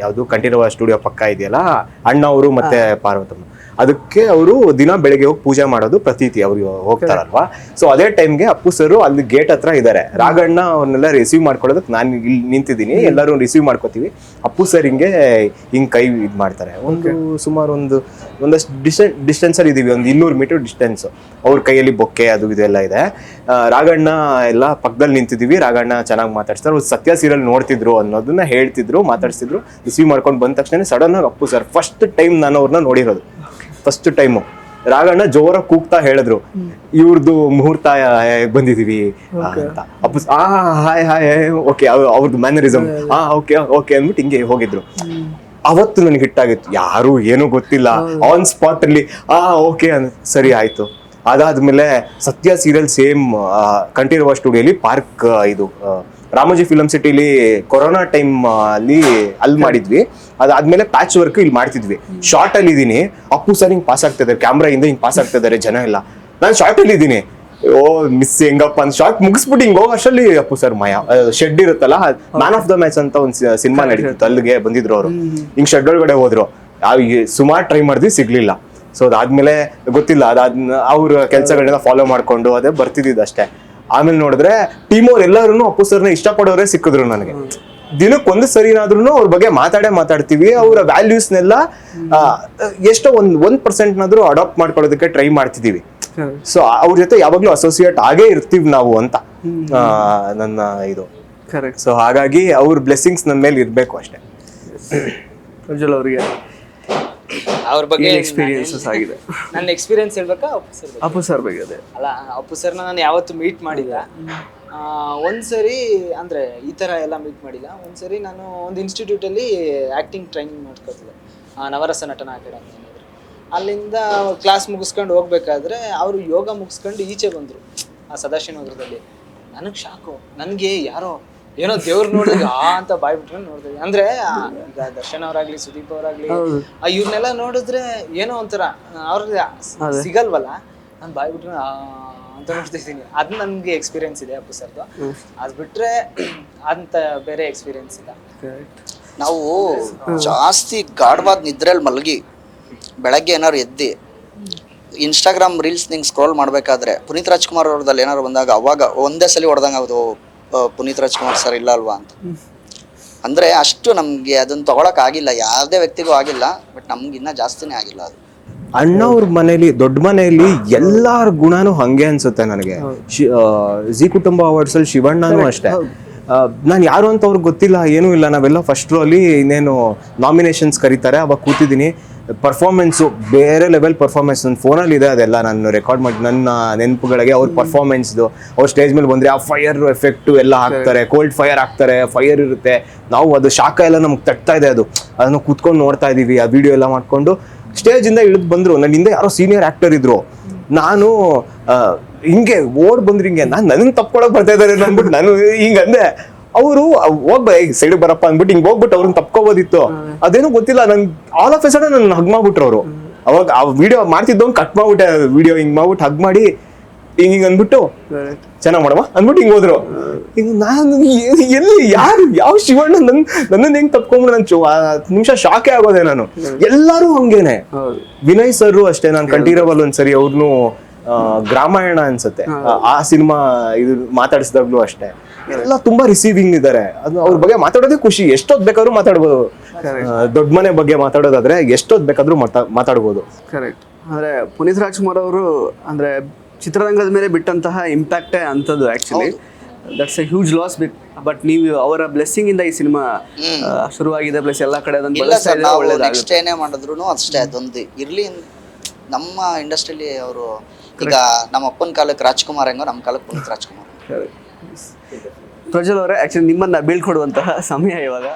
Speaker 5: ಯಾವುದು ಕಂಠೀರವ ಸ್ಟುಡಿಯೋ ಪಕ್ಕ ಇದೆಯಲ್ಲ, ಅಣ್ಣ ಅವರು ಮತ್ತೆ ಪಾರ್ವತಮ್ಮ, ಅದಕ್ಕೆ ಅವರು ದಿನ ಬೆಳಗ್ಗೆ ಹೋಗಿ ಪೂಜೆ ಮಾಡೋದು ಪ್ರತೀತಿ, ಅವ್ರಿಗೆ ಹೋಗ್ತಾರಲ್ವಾ. ಸೊ ಅದೇ ಟೈಮ್ಗೆ ಅಪ್ಪು ಸರು ಅಲ್ಲಿ ಗೇಟ್ ಹತ್ರ ಇದ್ದಾರೆ. ರಾಘಣ್ಣ ಅವ್ರನ್ನೆಲ್ಲ ರಿಸೀವ್ ಮಾಡ್ಕೊಳ್ಳೋದಕ್ಕೆ ನಾನು ಇಲ್ಲಿ ನಿಂತಿದ್ದೀನಿ, ಎಲ್ಲರೂ ರಿಸೀವ್ ಮಾಡ್ಕೋತೀವಿ. ಅಪ್ಪು ಸರ್ ಹಿಂಗೆ ಕೈ ಇದು ಮಾಡ್ತಾರೆ. ಸುಮಾರು ಒಂದಷ್ಟು ಡಿಸ್ಟೆನ್ಸಲ್ಲಿ ಇದೀವಿ, ಒಂದು 200 ಮೀಟರ್ ಡಿಸ್ಟೆನ್ಸ್. ಅವ್ರ ಕೈಯಲ್ಲಿ ಬೊಕ್ಕೆ ಅದು ಇದೆಲ್ಲ ಇದೆ. ರಾಘಣ್ಣ ಎಲ್ಲ ಪಕ್ಕದಲ್ಲಿ ನಿಂತಿದ್ದೀವಿ. ರಾಘಣ್ಣ ಚೆನ್ನಾಗಿ ಮಾತಾಡ್ತಾರೆ. ಅವ್ರು ಸತ್ಯ ಸೀರಿಯಲ್ ನೋಡ್ತಿದ್ರು ಅನ್ನೋದನ್ನ ಹೇಳ್ತಿದ್ರು, ಮಾತಾಡ್ತಿದ್ರು. ರಿಸೀವ್ ಮಾಡ್ಕೊಂಡು ಬಂದ ತಕ್ಷಣ ಸಡನ್ ಆಗಿ ಅಪ್ಪು ಸರ್ ಫಸ್ಟ್ ಟೈಮ್ ನಾನು ಅವ್ರನ್ನ ನೋಡಿರೋದು. ಫಸ್ಟ್ ಟೈಮು ರಾಘಣ್ಣ ಜೋರ ಕೂಗ್ತಾ ಹೇಳಿದ್ರು, ಇವ್ರದ್ದು ಮುಹೂರ್ತ ಬಂದಿದೀವಿ ಅಂತ. ಅಪ್ಪು ಹಾಯ್ ಹಾಯ್ ಓಕೆ, ಅವ್ರದ್ದು ಮ್ಯಾನರಿಸಮ್ ಓಕೆ ಓಕೆ ಅಂದ್ಬಿಟ್ಟು ಹಿಂಗೆ ಹೋಗಿದ್ರು. ಅವತ್ತು ನನಗೆ ಹಿಟ್ಟಾಗಿತ್ತು, ಯಾರು ಏನೂ ಗೊತ್ತಿಲ್ಲ, ಆನ್ ಸ್ಪಾಟ್ ಅಲ್ಲಿ ಓಕೆ ಸರಿ ಆಯ್ತು. ಅದಾದ್ಮೇಲೆ ಸತ್ಯ ಸೀರಿಯಲ್ ಸೇಮ್ ಕಂಠೀರವ ಸ್ಟುಡಿಯೋಲಿ ಪಾರ್ಕ್ ಇದು ರಾಮೋಜಿ ಫಿಲಂ ಸಿಟಿಲಿ ಕೊರೋನಾ ಟೈಮ್ ಅಲ್ಲಿ ಮಾಡಿದ್ವಿ. ಅದಾದ್ಮೇಲೆ ಪ್ಯಾಚ್ ವರ್ಕ್ ಇಲ್ಲಿ ಮಾಡ್ತಿದ್ವಿ. ಶಾರ್ಟ್ ಅಲ್ಲಿ ಇದೀನಿ, ಅಪ್ಪು ಸರ್ ಹಿಂಗ್ ಪಾಸ್ ಆಗ್ತಾ ಇದಾರೆ, ಕ್ಯಾಮ್ರಾ ಇಂದ ಹಿಂಗ್ ಪಾಸ್ ಆಗ್ತಾ ಇದಾರೆ ಜನ ಎಲ್ಲ. ನಾನು ಶಾರ್ಟ್ ಅಲ್ಲಿ ಇದ್ದೀನಿ, ಮಿಸ್ ಹೆಂಗಪ್ಪ ಅಂತ ಶಾರ್ಟ್ ಮುಗಿಸ್ಬಿಟ್ಟು ಹಿಂಗ್ ಹೋಗೋ ಅಷ್ಟರಲ್ಲಿ ಅಪ್ಪು ಸರ್ ಶೆಡ್ ಇರುತ್ತಲ್ಲ, ಮ್ಯಾನ್ ಆಫ್ ದ ಮ್ಯಾಚ್ ಅಂತ ಒಂದು ಸಿನಿಮಾ ನಡೀತಿತ್ತು, ಅಲ್ಲಿಗೆ ಬಂದಿದ್ರು ಅವರು. ಹಿಂಗ್ ಶೆಡ್ ಒಳಗಡೆ ಹೋದ್ರು. ಸುಮಾರು ಟ್ರೈ ಮಾಡಿದ್ವಿ, ಸಿಗ್ಲಿಲ್ಲ. ಸೊ ಅದಾದ್ಮೇಲೆ ಗೊತ್ತಿಲ್ಲ, ಅವ್ರ ಕೆಲಸಗಳನ್ನ ಫಾಲೋ ಮಾಡ್ಕೊಂಡು ಅದೇ ಬರ್ತಿದ್ದಿದ್ದು ಅಷ್ಟೇ. ಆಮೇಲೆ ನೋಡಿದ್ರೆ ಟೀಮ್ ಅವ್ರು ಎಲ್ಲರೂ ಅಪ್ಪು ಸರ್ನ ಇಷ್ಟಪಡೋರೇ ಸಿಕ್ಕಿದ್ರು ನನಗೆ. ದಿನಕ್ಕೊಂದು ಸರಿನಾದ್ರೂ ಅವ್ರ ಬಗ್ಗೆ ಮಾತಾಡ್ತೀವಿ. ಅವರ ವ್ಯಾಲ್ಯೂಸ್ನೆಲ್ಲ ಎಷ್ಟೋ 1% ಅಡಾಪ್ಟ್ ಮಾಡ್ಕೊಳ್ಳೋದಕ್ಕೆ ಟ್ರೈ ಮಾಡ್ತಿದೀವಿ. ಸೊ ಅವ್ರ ಜೊತೆ ಯಾವಾಗ್ಲೂ ಅಸೋಸಿಯೇಟ್ ಆಗೇ ಇರ್ತೀವಿ ನಾವು ಅಂತ ನನ್ನ ಇದು. ಸೊ ಹಾಗಾಗಿ ಅವ್ರ ಬ್ಲೆಸ್ಸಿಂಗ್ಸ್ ನನ್ನ ಮೇಲೆ ಇರ್ಬೇಕು ಅಷ್ಟೇ.
Speaker 1: ಪ್ರಜ್ವಲ್ ಅವರಿಗೆ
Speaker 3: ಅವ್ರ ಬಗ್ಗೆ
Speaker 1: ಎಕ್ಸ್ಪೀರಿಯನ್ಸಸ್ ಆಗಿದೆ.
Speaker 3: ನನ್ನ ಎಕ್ಸ್ಪೀರಿಯನ್ಸ್ ಹೇಳ್ಬೇಕಾ
Speaker 1: ಅಪ್ಪು ಸರ್ ಬಗ್ಗೆ? ಅದೇ
Speaker 3: ಅಲ್ಲ, ಅಪ್ಪು ಸರ್ನ ನಾನು ಯಾವತ್ತು ಮೀಟ್ ಮಾಡಿಲ್ಲ. ಒಂದ್ಸರಿ ಅಂದ್ರೆ ಈ ತರ ಎಲ್ಲ ಮೀಟ್ ಮಾಡಿಲ್ಲ. ಒಂದ್ಸರಿ ನಾನು ಒಂದು ಇನ್ಸ್ಟಿಟ್ಯೂಟಲ್ಲಿ ಆ್ಯಕ್ಟಿಂಗ್ ಟ್ರೈನಿಂಗ್ ಮಾಡ್ಕೊತಿದ್ದೆ, ನವರಸ ನಟನ ಅಕಾಡೆಮಿ ಅನ್ನೋದು. ಅಲ್ಲಿಂದ ಕ್ಲಾಸ್ ಮುಗಿಸ್ಕೊಂಡು ಹೋಗ್ಬೇಕಾದ್ರೆ ಅವರು ಯೋಗ ಮುಗಿಸ್ಕೊಂಡು ಈಚೆ ಬಂದರು ಆ ಸದಾಶಿವನಗರದಲ್ಲಿ. ನನಗೆ ಶಾಕು, ನನಗೆ ಯಾರೋ ಏನೋ ದೇವ್ರು ನೋಡಿದಾಗ ಅಂತ ಬಾಯ್ಬಿಟ್ಕೊಂಡು ನೋಡಿದ್ವಿ. ಅಂದ್ರೆ ಈಗ ದರ್ಶನ್ ಅವರಾಗ್ಲಿ, ಸುದೀಪ್ ಅವರಾಗ್ಲಿ, ಇವ್ರನ್ನೆಲ್ಲ ನೋಡಿದ್ರೆ ಏನೋ ಒಂಥರ ಅವ್ರಿಗೆ ಸಿಗಲ್ವಲ್ಲ, ನಾನು ಬಾಯ್ಬಿಟ್ಕೊಂಡು ಅಂತ ನೋಡ್ತಿದ್ದೀನಿ. ಅದು ನನಗೆ ಎಕ್ಸ್ಪೀರಿಯನ್ಸ್ ಇದೆ ಅಪ್ಪು ಸರ್ದು. ಅದು ಬಿಟ್ರೆ ಅಂತ ಬೇರೆ ಎಕ್ಸ್ಪೀರಿಯನ್ಸ್ ಇಲ್ಲ.
Speaker 2: ನಾವು ಜಾಸ್ತಿ ಗಾಢವಾದ ನಿದ್ರೆಯಲ್ಲಿ ಮಲಗಿ ಬೆಳಗ್ಗೆ ಏನಾದ್ರು ಎದ್ದಿ ಇನ್ಸ್ಟಾಗ್ರಾಮ್ ರೀಲ್ಸ್ ನಿಂಗೆ ಸ್ಕ್ರೋಲ್ ಮಾಡ್ಬೇಕಾದ್ರೆ ಪುನೀತ್ ರಾಜ್ಕುಮಾರ್ ಅವ್ರದಲ್ಲಿ ಏನಾದ್ರು ಬಂದಾಗ ಅವಾಗ ಒಂದೇ ಸಲ ಹೊಡೆದಂಗೆ ಆಗೋದು, ಪುನೀತ್ ರಾಜ್ಕುಮಾರ್ ಸರ್ ಇಲ್ಲ ಅಲ್ವಾ ಅಂತ. ಅಂದ್ರೆ ಅಷ್ಟು ನಮ್ಗೆ ಅದನ್ನ ತಗೊಳಕ್ ಆಗಿಲ್ಲ, ಯಾವುದೇ ವ್ಯಕ್ತಿಗೂ ಆಗಿಲ್ಲ, ಬಟ್ ನಮ್ಗೆ ಇನ್ನ ಜಾಸ್ತಿನೇ ಆಗಿಲ್ಲ ಅದು.
Speaker 5: ಅಣ್ಣ ಅವ್ರ ಮನೇಲಿ, ದೊಡ್ಡ ಮನೆಯಲ್ಲಿ ಎಲ್ಲಾರ ಗುಣನೂ ಹಂಗೆ ಅನ್ಸುತ್ತೆ ನನಗೆ. ಜಿ ಕುಟುಂಬ ಅವಾರ್ಡ್ಸ್ ಅಲ್ಲಿ ಶಿವಣ್ಣನೂ ಅಷ್ಟೇ. ನಾನು ಯಾರು ಅಂತ ಅವ್ರಿಗೆ ಗೊತ್ತಿಲ್ಲ, ಏನೂ ಇಲ್ಲ. ನಾವೆಲ್ಲ ಫಸ್ಟ್ ರೋ ಅಲ್ಲಿ ಇನ್ನೇನು ನಾಮಿನೇಷನ್ಸ್ ಕರೀತಾರೆ, ಅವಾಗ ಕೂತಿದ್ದೀನಿ. ಪರ್ಫಾರ್ಮೆನ್ಸು ಬೇರೆ ಲೆವೆಲ್ ಪರ್ಫಾರ್ಮೆನ್ಸ್. ನನ್ನ ಫೋನಲ್ಲಿ ಇದೆ ಅದೆಲ್ಲ, ನಾನು ರೆಕಾರ್ಡ್ ಮಾಡಿ ನನ್ನ ನೆನಪುಗಳಿಗೆ ಅವ್ರ ಪರ್ಫಾರ್ಮೆನ್ಸ್ದು. ಅವ್ರು ಸ್ಟೇಜ್ ಮೇಲೆ ಬಂದರೆ ಆ ಫೈರ್ ಎಫೆಕ್ಟು ಎಲ್ಲ ಹಾಕ್ತಾರೆ, ಕೋಲ್ಡ್ ಫೈರ್ ಹಾಕ್ತಾರೆ, ಫೈರ್ ಇರುತ್ತೆ. ನಾವು ಅದು ಶಾಖ ಎಲ್ಲ ನಮ್ಗೆ ತಟ್ತಾ ಇದೆ, ಅದನ್ನು ಕೂತ್ಕೊಂಡು ನೋಡ್ತಾ ಇದ್ದೀವಿ. ಆ ವಿಡಿಯೋ ಎಲ್ಲ ಮಾಡಿಕೊಂಡು ಸ್ಟೇಜಿಂದ ಇಳಿದು ಬಂದರು. ನನ್ನ ಹಿಂದೆ ಯಾರೋ ಸೀನಿಯರ್ ಆ್ಯಕ್ಟರ್ ಇದ್ರು. ನಾನು ಹಿಂಗೆ ಓಡ್ ಬಂದ್ರು, ಹಿಂಗೆ ನನಗೆ ತಪ್ಕೊಳಕ್ ಬರ್ತಾ ಇದ್ದಾರೆ ಅಂದ್ಬಿಟ್ಟು ನಾನು ಹಿಂಗಂದೆ. ಅವರು ಸೈಡ್ ಬರಪ್ಪ ಅಂದ್ಬಿಟ್ಟು ಹಿಂಗೆ ಹೋಗ್ಬಿಟ್ಟು ಅವ್ರನ್ನ ತಪ್ಕೋಬೋದಿತ್ತು. ಅದೇನೋ ಗೊತ್ತಿಲ್ಲ, ನಂಗೆ ಆಲ್ ಆಫ್ ಎ ಸಡನ್ ನನ್ನ ಹಗ್ ಮಾಡ್ಬಿಟ್ರು ಅವರು. ಅವಾಗ ಆ ವಿಡಿಯೋ ಮಾಡ್ತಿದ್ದವ್ ಕಟ್ ಮಾಡ್ಬಿಟ್ಟೆ, ವಿಡಿಯೋ ಹಿಂಗ್ ಮಾಡ್ಬಿಟ್ಟು ಹಗ್ ಮಾಡಿ ಹಿಂಗ್ ಅಂದ್ಬಿಟ್ಟು ಚೆನ್ನಾಗ್ ಮಾಡವ ಅಂದ್ಬಿಟ್ಟು ಹಿಂಗ್ ಹೋದ್ರು. ಹಿಂಗ್ ನಾನು ಎಲ್ಲಿ ಯಾರು ಯಾವ ಶಿವಣ್ಣ ನನ್ನನ್ನು ಹೆಂಗ್ ತಪ್ಕೊಂಡ್ಬಿಡು, ನನ್ ನಿಮಿಷ ಶಾಕೆ ಆಗೋದೆ ನಾನು. ಎಲ್ಲಾರು ಹಂಗೇನೆ. ವಿನಯ್ ಸರ್ ಅಷ್ಟೇ, ನಾನು ಕಂಠೀರವಲ್ ಒಂದ್ಸರಿ ಅವ್ರನ್ನು ಗ್ರಾಮಾಯಣ ಅನ್ಸುತ್ತೆ ಆ ಸಿನಿಮಾ ಇದು ಮಾತಾಡಿಸಿದಾಗ್ಲೂ ಅಷ್ಟೇ, ಎಲ್ಲ ತುಂಬಾ ರಿಸೀವಿಂಗ್ ಇದಾರೆ. ಅದು ಅವ್ರ ಬಗ್ಗೆ ಮಾತಾಡೋದೇ ಖುಷಿ. ಎಷ್ಟೊತ್ ಬೇಕಾದ್ರೂ ಮಾತಾಡ್ಬೋದು. ದೊಡ್ಡ ಮನೆ ಬಗ್ಗೆ ಮಾತಾಡೋದಾದ್ರೆ ಎಷ್ಟೊತ್ ಬೇಕಾದ್ರೂ ಮಾತಾಡ್ಬೋದು.
Speaker 1: ಕರೆಕ್ಟ್. ಅಂದ್ರೆ ಪುನೀತ್ ರಾಜ್ಕುಮಾರ್ ಅವರು ಅಂದ್ರೆ ಚಿತ್ರರಂಗದ ಮೇಲೆ ಬಿಟ್ಟಂತಹ ಇಂಪ್ಯಾಕ್ಟೇ ಅಂಥದ್ದು actually. That's A huge loss. But ನೀವು ಅವರ ಬ್ಲೆಸ್ಸಿಂಗ್ ಇಂದ ಈ ಸಿನಿಮಾ ಶುರುವಾಗಿದೆ, ಪ್ಲಸ್ ಎಲ್ಲ ಕಡೆ ಅದನ್ನು
Speaker 2: ಇಲ್ಲ ಸರ್, ನಾವು ನೆಕ್ಸ್ಟ್ ಏನೇ ಮಾಡಿದ್ರು ಅಷ್ಟೇ, ಅದೊಂದು ಇರ್ಲಿ. ನಮ್ಮ ಇಂಡಸ್ಟ್ರಿಯಲ್ಲಿ ಅವರು ಈಗ ನಮ್ಮ ಅಪ್ಪನ ಕಾಲಕ್ಕೆ ರಾಜ್ಕುಮಾರ್ ಹೆಂಗೋ, ನಮ್ಮ ಕಾಲಕ್ಕೆ ಪುನೀತ್ ರಾಜ್ಕುಮಾರ್.
Speaker 1: ಪ್ರಜ್ವಲ್ ಅವರೇ, ಆ್ಯಕ್ಚುಲಿ ನಿಮ್ಮನ್ನು ಬೀಳ್ಕೊಡುವಂತಹ ಸಮಯ ಇವಾಗ.